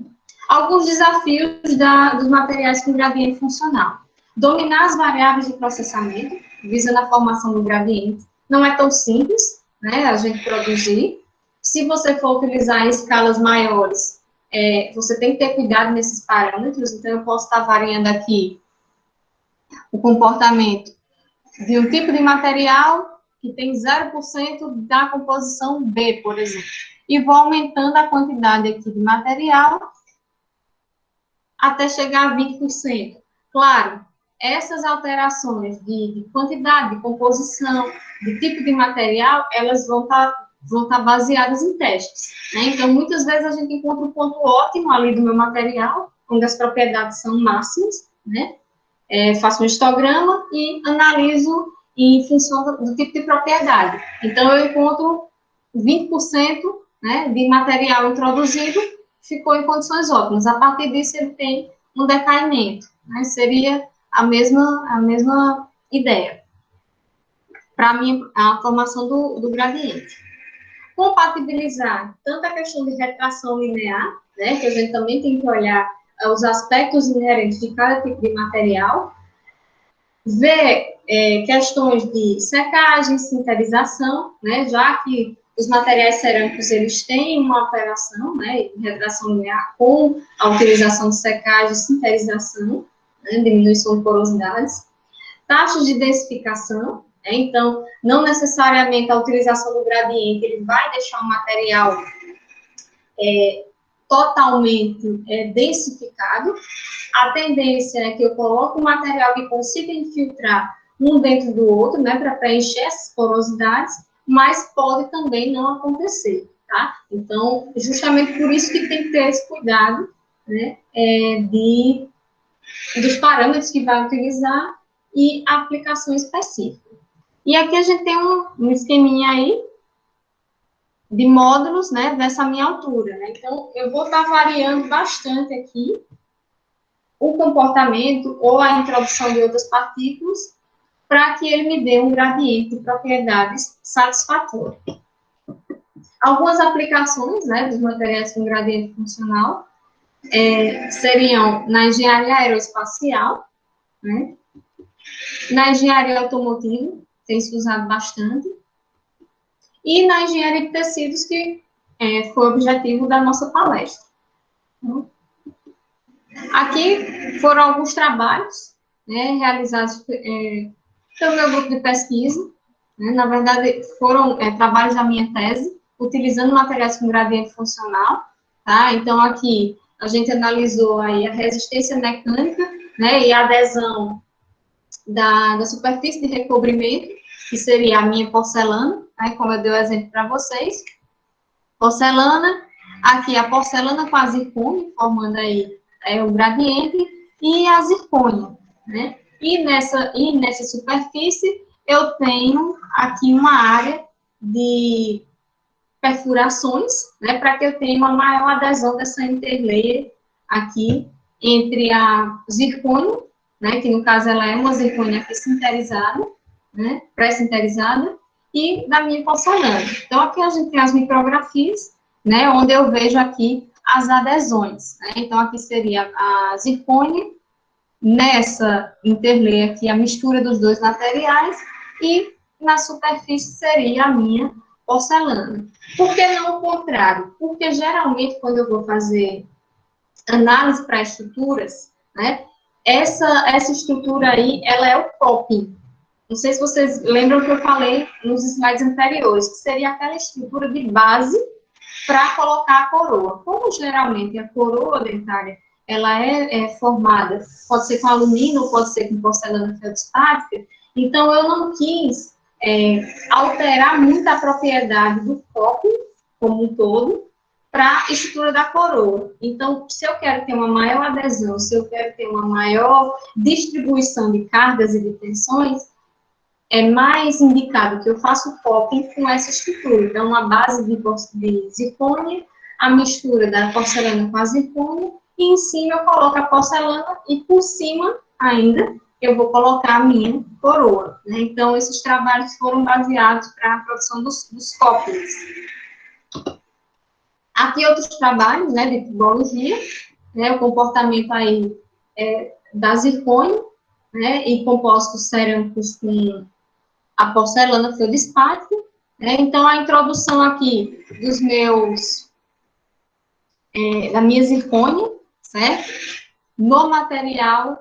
Alguns desafios dos materiais com gradiente funcional. Dominar as variáveis de processamento, visando a formação do gradiente. Não é tão simples, né, a gente produzir. Se você for utilizar em escalas maiores, você tem que ter cuidado nesses parâmetros, então eu posso estar variando aqui o comportamento de um tipo de material que tem 0% da composição B, por exemplo. E vou aumentando a quantidade aqui de material até chegar a 20%. Claro, essas alterações de quantidade, de composição, de tipo de material, elas vão estar baseadas em testes, né? Então, muitas vezes a gente encontra um ponto ótimo ali do meu material, onde as propriedades são máximas, né? Faço um histograma e analiso em função do tipo de propriedade. Então, eu encontro 20%, né, de material introduzido, ficou em condições ótimas. A partir disso, ele tem um decaimento, né? Seria a mesma ideia. Para mim, a formação do gradiente. Compatibilizar tanto a questão de retração linear, né, que a gente também tem que olhar os aspectos inerentes de cada tipo de material, ver questões de secagem, sinterização, né, já que os materiais cerâmicos, eles têm uma operação, né, de retração linear com a utilização de secagem, sinterização, né, diminuição de porosidades, taxas de densificação, né, então, não necessariamente a utilização do gradiente, ele vai deixar o material totalmente densificado. A tendência é que eu coloque um material que consiga infiltrar um dentro do outro, né, para preencher essas porosidades, mas pode também não acontecer, tá? Então, justamente por isso que tem que ter esse cuidado, né, dos parâmetros que vai utilizar e a aplicação específica. E aqui a gente tem um esqueminha aí de módulos, né, dessa minha altura, né? Então, eu vou estar variando bastante aqui o comportamento ou a introdução de outras partículas para que ele me dê um gradiente de propriedades satisfatório. Algumas aplicações, né, dos materiais com gradiente funcional seriam na engenharia aeroespacial, né, na engenharia automotiva, tem se usado bastante, e na engenharia de tecidos, que foi o objetivo da nossa palestra. Aqui foram alguns trabalhos, né, realizados pelo meu grupo de pesquisa, né, na verdade, foram trabalhos da minha tese, utilizando materiais com gradiente funcional, tá? Então, aqui, a gente analisou aí a resistência mecânica, né, e a adesão da superfície de recobrimento, que seria a minha porcelana, né, como eu dei o exemplo para vocês. Porcelana, aqui a porcelana com a zircônia, formando aí o gradiente, e a zircônia, né? E nessa superfície, eu tenho aqui uma área de perfurações, né, para que eu tenha uma maior adesão dessa interlayer aqui entre a zircônia, né, que no caso ela é uma zircônia aqui sinterizada, né, pré-sinterizada, e da minha porcelana. Então, aqui a gente tem as micrografias, né, onde eu vejo aqui as adesões, né? Então, aqui seria a zircônia, nessa interlayer aqui, a mistura dos dois materiais, e na superfície seria a minha porcelana. Por que não o contrário? Porque, geralmente, quando eu vou fazer análise para estruturas, né, essa estrutura aí, ela é o topping. Não sei se vocês lembram que eu falei nos slides anteriores, que seria aquela estrutura de base para colocar a coroa. Como, geralmente, a coroa dentária, ela é formada, pode ser com alumínio, ou pode ser com porcelana feldspática, então eu não quis alterar muito a propriedade do copo como um todo, para a estrutura da coroa. Então, se eu quero ter uma maior adesão, se eu quero ter uma maior distribuição de cargas e de tensões, é mais indicado que eu faça o popping com essa estrutura. Então, uma base de zircônia, a mistura da porcelana com a zircônia, e em cima eu coloco a porcelana e por cima ainda eu vou colocar a minha coroa. Né? Então, esses trabalhos foram baseados para a produção dos copos. Aqui outros trabalhos, né, de tribologia, né, o comportamento aí da zircônia, né, e compostos cerâmicos com a porcelana feldspática, né, então a introdução aqui dos meus, da minha zircônia, certo, no material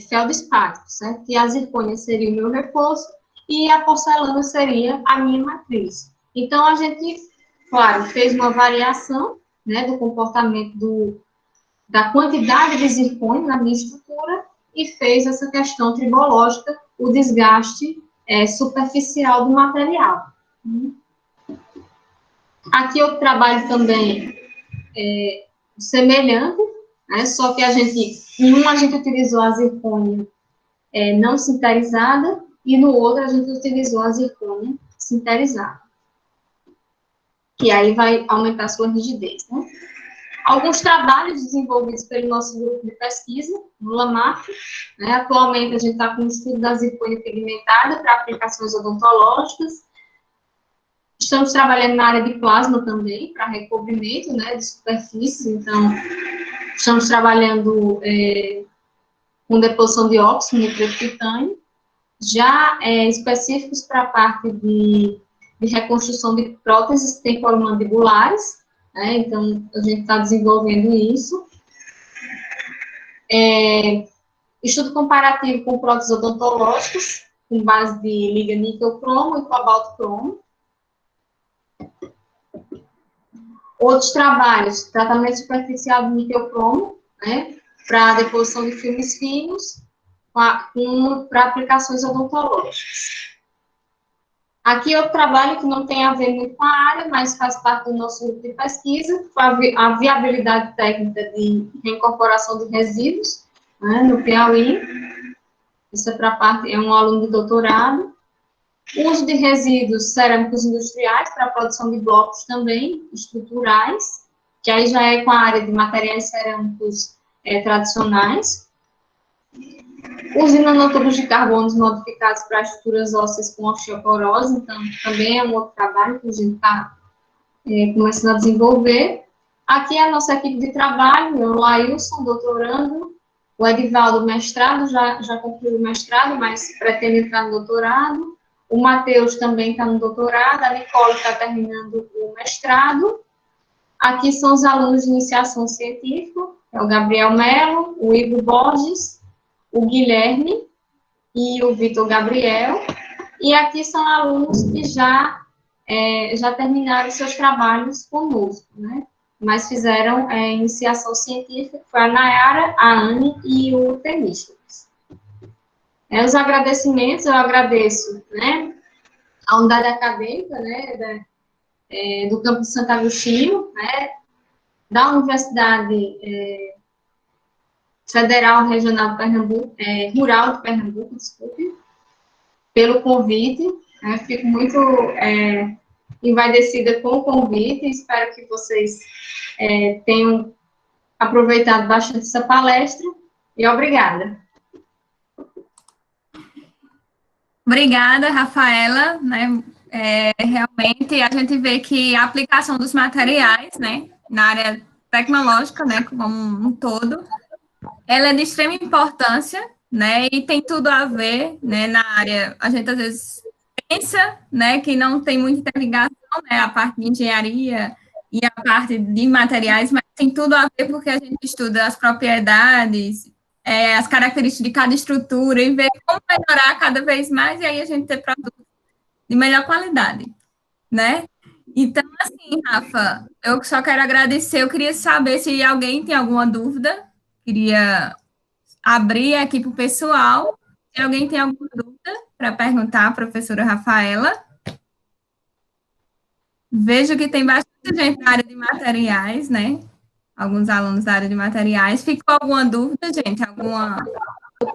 feldspático, certo, que a zircônia seria o meu reforço e a porcelana seria a minha matriz. Então, a gente, claro, fez uma variação, né, do comportamento da quantidade de zircônio na minha estrutura e fez essa questão tribológica, o desgaste superficial do material. Aqui eu trabalho também semelhante, né, só que em um a gente utilizou a zircônia não sinterizada e no outro a gente utilizou a zircônia sinterizada. Que aí vai aumentar a sua rigidez, né? Alguns trabalhos desenvolvidos pelo nosso grupo de pesquisa, no LAMAP, né? Atualmente a gente está com o estudo da zircônia pigmentada para aplicações odontológicas. Estamos trabalhando na área de plasma também, para recobrimento, né, de superfícies, então estamos trabalhando com deposição de óxido, nitrato de titânio, já específicos para a parte de reconstrução de próteses temporomandibulares, né? Então, a gente está desenvolvendo isso. Estudo comparativo com próteses odontológicas, com base de liga níquel-cromo e cobalto-cromo. Outros trabalhos, tratamento superficial de níquel-cromo, né? Para deposição de filmes finos, para aplicações odontológicas. Aqui outro trabalho que não tem a ver muito com a área, mas faz parte do nosso grupo de pesquisa, a viabilidade técnica de reincorporação de resíduos, né, no Piauí. Isso é um aluno de doutorado. Uso de resíduos cerâmicos industriais para a produção de blocos também, estruturais, que aí já é com a área de materiais cerâmicos tradicionais. Os nanotubos de carbonos modificados para estruturas ósseas com osteoporose, então, também é um outro trabalho que a gente está começando a desenvolver. Aqui é a nossa equipe de trabalho, o Lailson, doutorando, o Edivaldo, mestrado, já concluiu o mestrado, mas pretende entrar no doutorado. O Matheus também está no doutorado, a Nicole está terminando o mestrado. Aqui são os alunos de iniciação científica, é o Gabriel Melo, o Igor Borges, o Guilherme e o Vitor Gabriel, e aqui são alunos que já terminaram seus trabalhos conosco, né? Mas fizeram iniciação científica, foi a Nayara, a Anne e o Temístocles. Os agradecimentos, eu agradeço, né, a unidade acadêmica, né, do campus de Santo Agostinho, né, da Universidade Federal Regional de Pernambuco, Rural de Pernambuco, desculpe, pelo convite. Fico muito envaidecida com o convite, espero que vocês tenham aproveitado bastante essa palestra, e obrigada. Obrigada, Rafaela, né? Realmente a gente vê que a aplicação dos materiais, né, na área tecnológica, né, como um todo, ela é de extrema importância, né, e tem tudo a ver, né, na área, a gente às vezes pensa, né, que não tem muita interligação, né, a parte de engenharia e a parte de materiais, mas tem tudo a ver porque a gente estuda as propriedades, as características de cada estrutura e ver como melhorar cada vez mais, e aí a gente ter produtos de melhor qualidade, né? Então, assim, Rafa, eu só quero agradecer, eu queria saber se alguém tem alguma dúvida, queria abrir aqui para o pessoal, se alguém tem alguma dúvida para perguntar à professora Rafaela. Vejo que tem bastante muita gente da área de materiais, né? Alguns alunos da área de materiais. Ficou alguma dúvida, gente?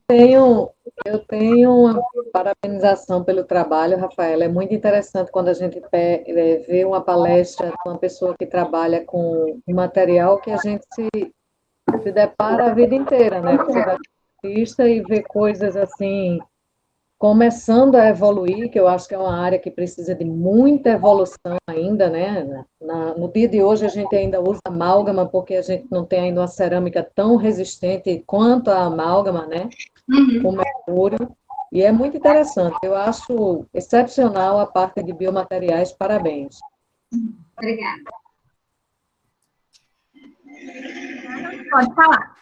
Tenho, eu tenho uma parabenização pelo trabalho, Rafaela. É muito interessante quando a gente vê uma palestra de uma pessoa que trabalha com um material que a gente se depara a vida inteira, né? Você vai artista e vê coisas assim começando a evoluir, que eu acho que é uma área que precisa de muita evolução ainda, né? No dia de hoje a gente ainda usa amálgama porque a gente não tem ainda uma cerâmica tão resistente quanto a amálgama, né? Com mercúrio. E é muito interessante. Eu acho excepcional a parte de biomateriais. Parabéns. Obrigada. Pode falar.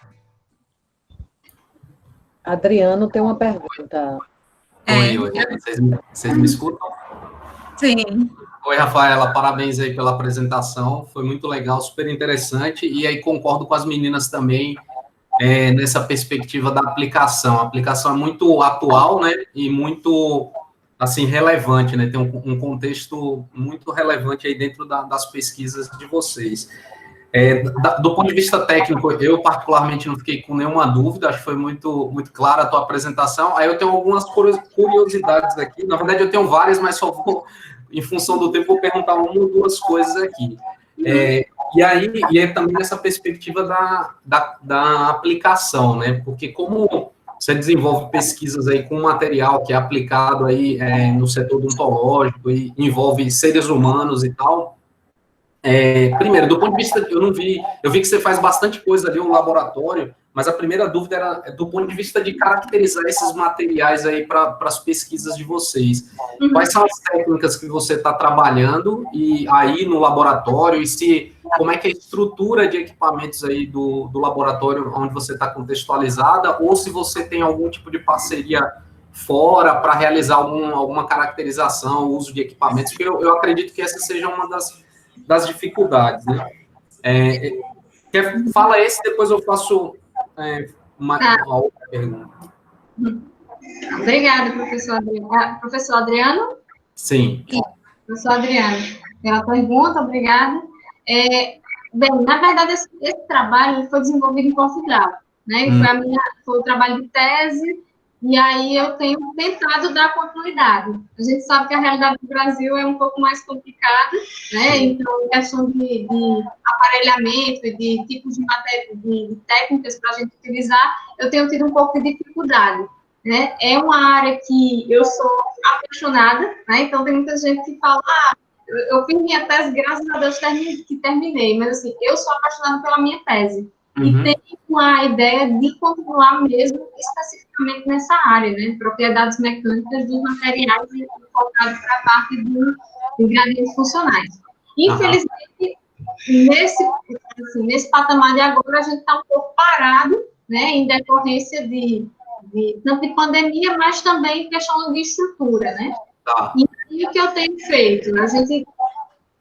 Adriano tem uma pergunta. Oi. Vocês me escutam? Sim. Oi, Rafaela, parabéns aí pela apresentação, foi muito legal, super interessante, e aí concordo com as meninas também nessa perspectiva da aplicação. A aplicação é muito atual, né, e muito, assim, relevante, né, tem um contexto muito relevante aí dentro das pesquisas de vocês. Do ponto de vista técnico, eu particularmente não fiquei com nenhuma dúvida, acho que foi muito clara a tua apresentação. Aí eu tenho algumas curiosidades aqui, na verdade eu tenho várias, mas só vou, em função do tempo, vou perguntar uma ou duas coisas aqui. E aí também nessa perspectiva da aplicação, né? Porque como você desenvolve pesquisas aí com material que é aplicado aí no setor odontológico e envolve seres humanos e tal. Primeiro, do ponto de vista, eu vi que você faz bastante coisa ali no laboratório, mas a primeira dúvida era do ponto de vista de caracterizar esses materiais aí para as pesquisas de vocês. Quais são as técnicas que você está trabalhando e aí no laboratório e como é que é a estrutura de equipamentos aí do laboratório onde você está contextualizada, ou se você tem algum tipo de parceria fora para realizar alguma caracterização, uso de equipamentos, porque eu acredito que essa seja uma das dificuldades, né? Fala esse, depois eu faço uma outra pergunta. Obrigada, professor Adriano. Professor Adriano? Sim. Professor Adriano, pela pergunta, obrigada. Bem, na verdade, esse trabalho foi desenvolvido em Portugal, né? Foi o trabalho de tese, e aí eu tenho tentado dar continuidade. A gente sabe que a realidade do Brasil é um pouco mais complicada, né? Então, questão de aparelhamento e de tipos de técnicas para a gente utilizar, eu tenho tido um pouco de dificuldade, né? É uma área que eu sou apaixonada, né? Então, tem muita gente que fala, eu fiz minha tese, graças a Deus, que terminei, mas, assim, eu sou apaixonada pela minha tese. E tenho a ideia de continuar mesmo especificamente nessa área, né? Propriedades mecânicas dos materiais e voltado para a parte de ingredientes funcionais. Infelizmente, nesse patamar de agora, a gente está um pouco parado, né? Em decorrência tanto de pandemia, mas também questão de estrutura, né? E aí, o que eu tenho feito?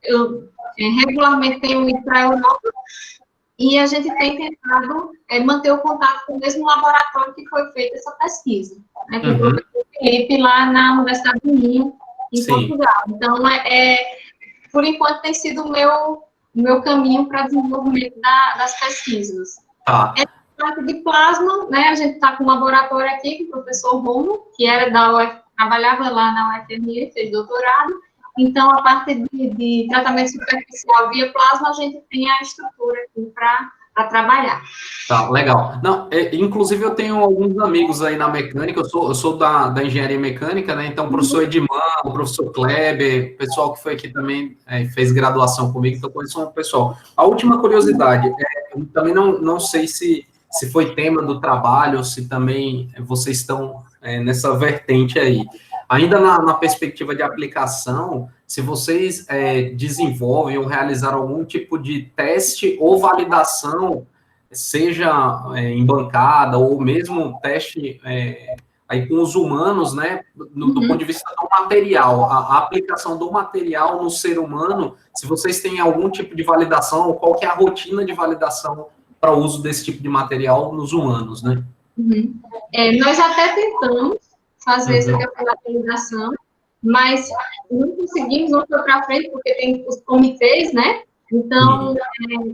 Eu regularmente tenho ido para a Europa, e a gente tem tentado manter o contato com o mesmo laboratório que foi feita essa pesquisa, né, com o professor Felipe, lá na Universidade do Minho, em Portugal. Então, por enquanto, tem sido o meu caminho para desenvolvimento das pesquisas. Parte de plasma, né, a gente está com um laboratório aqui, com o professor Romo, que era trabalhava lá na UFMG, fez doutorado. Então, a parte de tratamento superficial via plasma, a gente tem a estrutura aqui para trabalhar. Tá, legal. Não, inclusive, eu tenho alguns amigos aí na mecânica, eu sou da engenharia mecânica, né? Então, o professor Edman, o professor Kleber, o pessoal que foi aqui também fez graduação comigo, então conheço um pessoal. A última curiosidade, eu também não sei se foi tema do trabalho, ou se também vocês estão nessa vertente aí. Ainda na perspectiva de aplicação, se vocês desenvolvem ou realizaram algum tipo de teste ou validação, seja em bancada ou mesmo teste aí com os humanos, né, do ponto de vista do material, a aplicação do material no ser humano, se vocês têm algum tipo de validação ou qual que é a rotina de validação para o uso desse tipo de material nos humanos, né? Nós até tentamos fazer essa caracterização, mas não conseguimos, não foi para frente, porque tem os comitês, né? Então,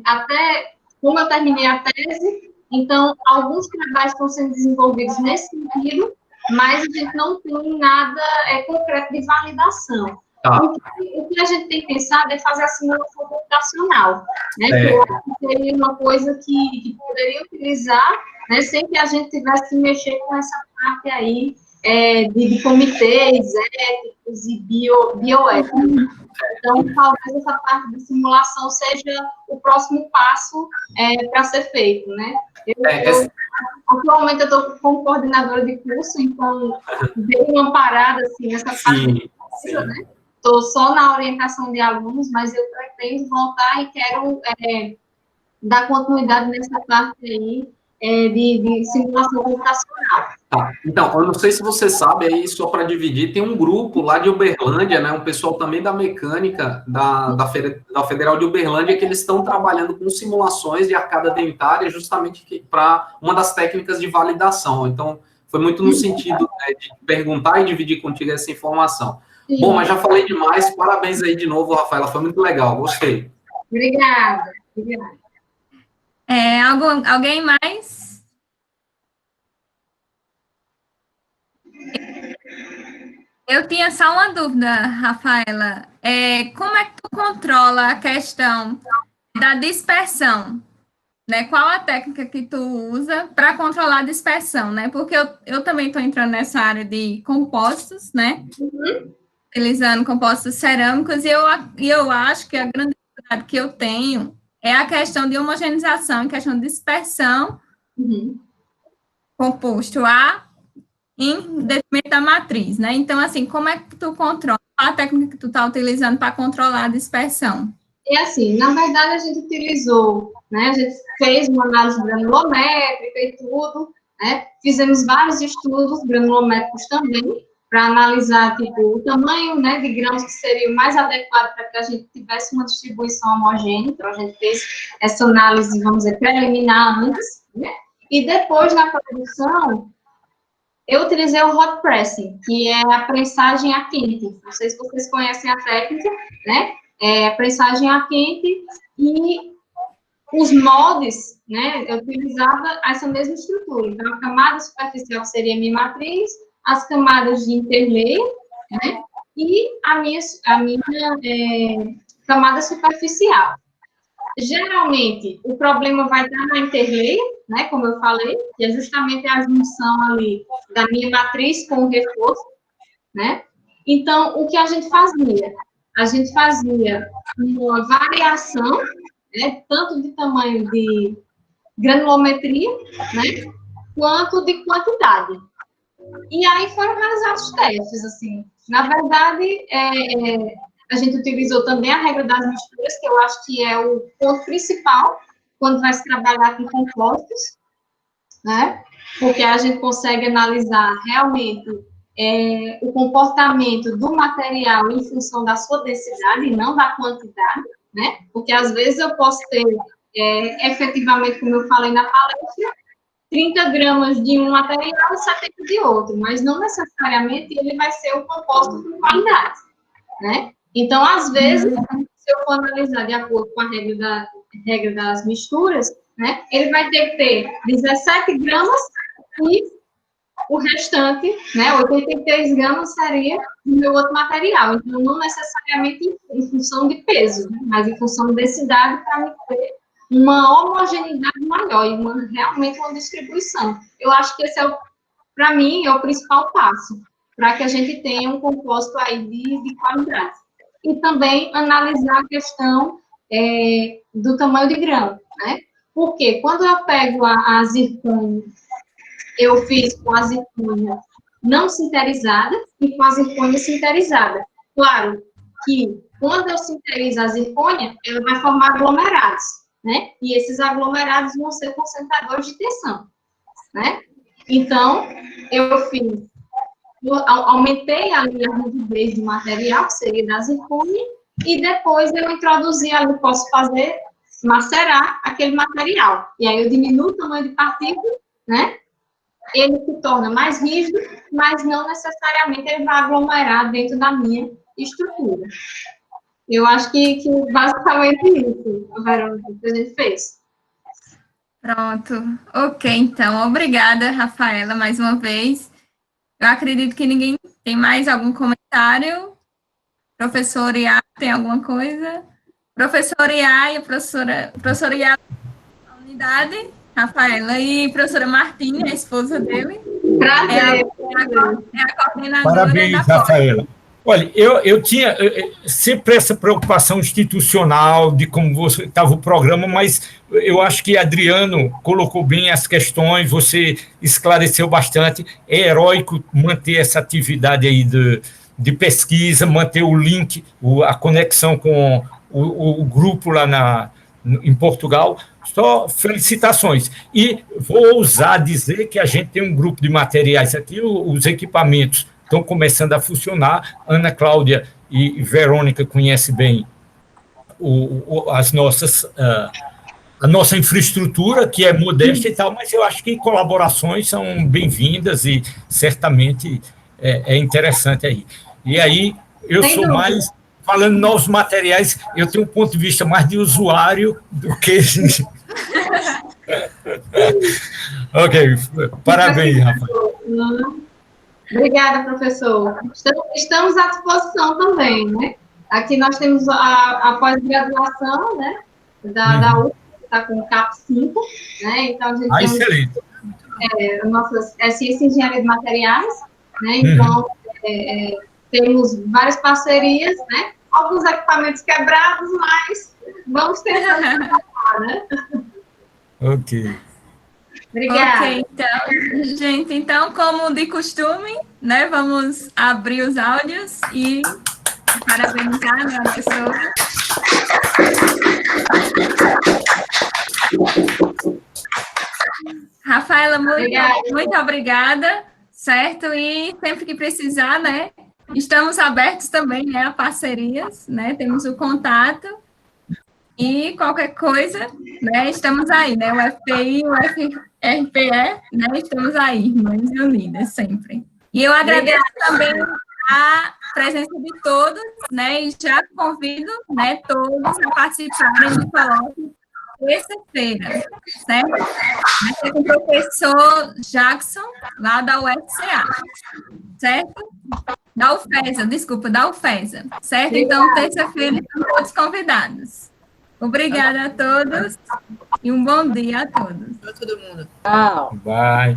até como eu terminei a tese, então, alguns trabalhos estão sendo desenvolvidos nesse sentido, mas a gente não tem nada concreto de validação. Tá. O que a gente tem pensado é fazer a simulação computacional, né? Que eu acho que seria uma coisa que poderia utilizar, né, sem que a gente tivesse que mexer com essa parte aí de comitês éticos e bioéticos. Então, talvez essa parte de simulação seja o próximo passo para ser feito, né? Atualmente, eu estou como coordenadora de curso, então, dei uma parada, assim, nessa parte de né? Estou só na orientação de alunos, mas eu pretendo voltar e quero dar continuidade nessa parte aí de simulação computacional. Tá. Então, eu não sei se você sabe, aí só para dividir, tem um grupo lá de Uberlândia, né, um pessoal também da mecânica da Federal de Uberlândia, que eles estão trabalhando com simulações de arcada dentária justamente para uma das técnicas de validação. Então, foi muito no sentido de perguntar e dividir contigo essa informação. Sim. Bom, mas já falei demais, parabéns aí de novo, Rafaela, foi muito legal, gostei. Obrigada. Alguém mais? Eu tinha só uma dúvida, Rafaela. Como é que tu controla a questão da dispersão? Né? Qual a técnica que tu usa para controlar a dispersão, né? Porque eu também estou entrando nessa área de compostos, né? Utilizando compostos cerâmicos, e eu acho que a grande dificuldade que eu tenho é a questão de homogeneização, a questão de dispersão, composto A em detrimento da matriz, né? Então, assim, como é que tu controla? Qual a técnica que tu está utilizando para controlar a dispersão? Assim, na verdade, a gente utilizou, né? A gente fez uma análise granulométrica e tudo, né? Fizemos vários estudos granulométricos também, para analisar, tipo, o tamanho, né, de grãos que seria o mais adequado para que a gente tivesse uma distribuição homogênea. Então, a gente fez essa análise, vamos dizer, preliminar antes, né? E depois, na produção, eu utilizei o hot pressing, que é a prensagem a quente. Não sei se vocês conhecem a técnica, né? A prensagem a quente, e os moldes, né? Eu utilizava essa mesma estrutura. Então, a camada superficial seria a minha matriz, as camadas de interlayer, né? E a minha camada superficial. Geralmente, o problema vai estar na interlayer, né? Como eu falei, que é justamente a junção ali da minha matriz com o reforço, né? Então, o que a gente fazia? A gente fazia uma variação, né? Tanto de tamanho de granulometria, né? Quanto de quantidade. E aí foram realizados testes, assim. Na verdade, a gente utilizou também a regra das misturas, que eu acho que é o ponto principal quando vai se trabalhar com compostos, né? Porque a gente consegue analisar realmente o comportamento do material em função da sua densidade e não da quantidade, né? Porque às vezes eu posso ter, efetivamente, como eu falei na palestra, 30 gramas de um material e 70 de outro, mas não necessariamente ele vai ser um composto com qualidade, né? Então, às vezes, se eu for analisar de acordo com a regra das misturas, né, ele vai ter que ter 17 gramas e o restante, né, 83 gramas seria do meu outro material. Então, não necessariamente em função de peso, né, mas em função de densidade para me ter uma homogeneidade maior e realmente uma distribuição. Eu acho que esse para mim, é o principal passo para que a gente tenha um composto aí de qualidade. E também analisar a questão do tamanho de grão, né? Porque quando eu pego a zircônia, eu fiz com a zircônia não sinterizada e com a zircônia sinterizada. Claro que quando eu sinterizo a zircônia, ela vai formar aglomerados, né? E esses aglomerados vão ser concentradores de tensão, né? Então, aumentei ali a rigidez do material, que seria da zircônia, e depois eu introduzi ali, posso fazer, macerar aquele material. E aí eu diminuo o tamanho de partícula, né? Ele se torna mais rígido, mas não necessariamente ele vai aglomerar dentro da minha estrutura. Eu acho que basicamente isso, Verônica, que a gente fez. Pronto. Ok, então. Obrigada, Rafaela, mais uma vez. Eu acredito que ninguém tem mais algum comentário. Professor Iá, tem alguma coisa? Professor Iá e a professora Iá da unidade, Rafaela, e professora Martinha, a esposa dele. Prazer. É a coordenadora Parabéns, da Rafaela. Olha, eu tinha sempre essa preocupação institucional de como estava o programa, mas eu acho que Adriano colocou bem as questões, você esclareceu bastante. É heróico manter essa atividade aí de pesquisa, manter o link, a conexão com o grupo lá em Portugal. Só felicitações. E vou ousar dizer que a gente tem um grupo de materiais aqui, os equipamentos estão começando a funcionar. Ana Cláudia e Verônica conhecem bem a nossa infraestrutura, que é modesta e tal, mas eu acho que colaborações são bem-vindas e certamente é interessante aí. E aí, eu Sem sou dúvida. mais, falando novos materiais, eu tenho um ponto de vista mais de usuário do que... Ok, parabéns, Rafael. Obrigada, professor. Estamos à disposição também, né? Aqui nós temos a pós-graduação, né? Da UF, que está com o CAP 5, né? Então, a gente tem Excelente. nossas ciência e engenharia de materiais, né? Então, temos várias parcerias, né? Alguns equipamentos quebrados, mas vamos tentando trabalhar, né? Ok. Obrigada. Ok, então, gente, então, como de costume, né, vamos abrir os áudios e parabenizar a minha professora. Rafaela, muito obrigada, certo? E sempre que precisar, né, estamos abertos também, né, a parcerias, né, temos o contato. E qualquer coisa, né, estamos aí, né, o FPI, o FRPE, né, estamos aí, irmãs unidas, sempre. E eu agradeço também a presença de todos, né, e já convido, né, todos a participarem do colóquio terça-feira, certo? Vai ser com o professor Jackson, lá da UFCA, certo? Da UFESA, desculpa, da UFESA, certo? Então, terça-feira, estão todos convidados. Obrigada a todos e um bom dia a todos. Tchau. Bye.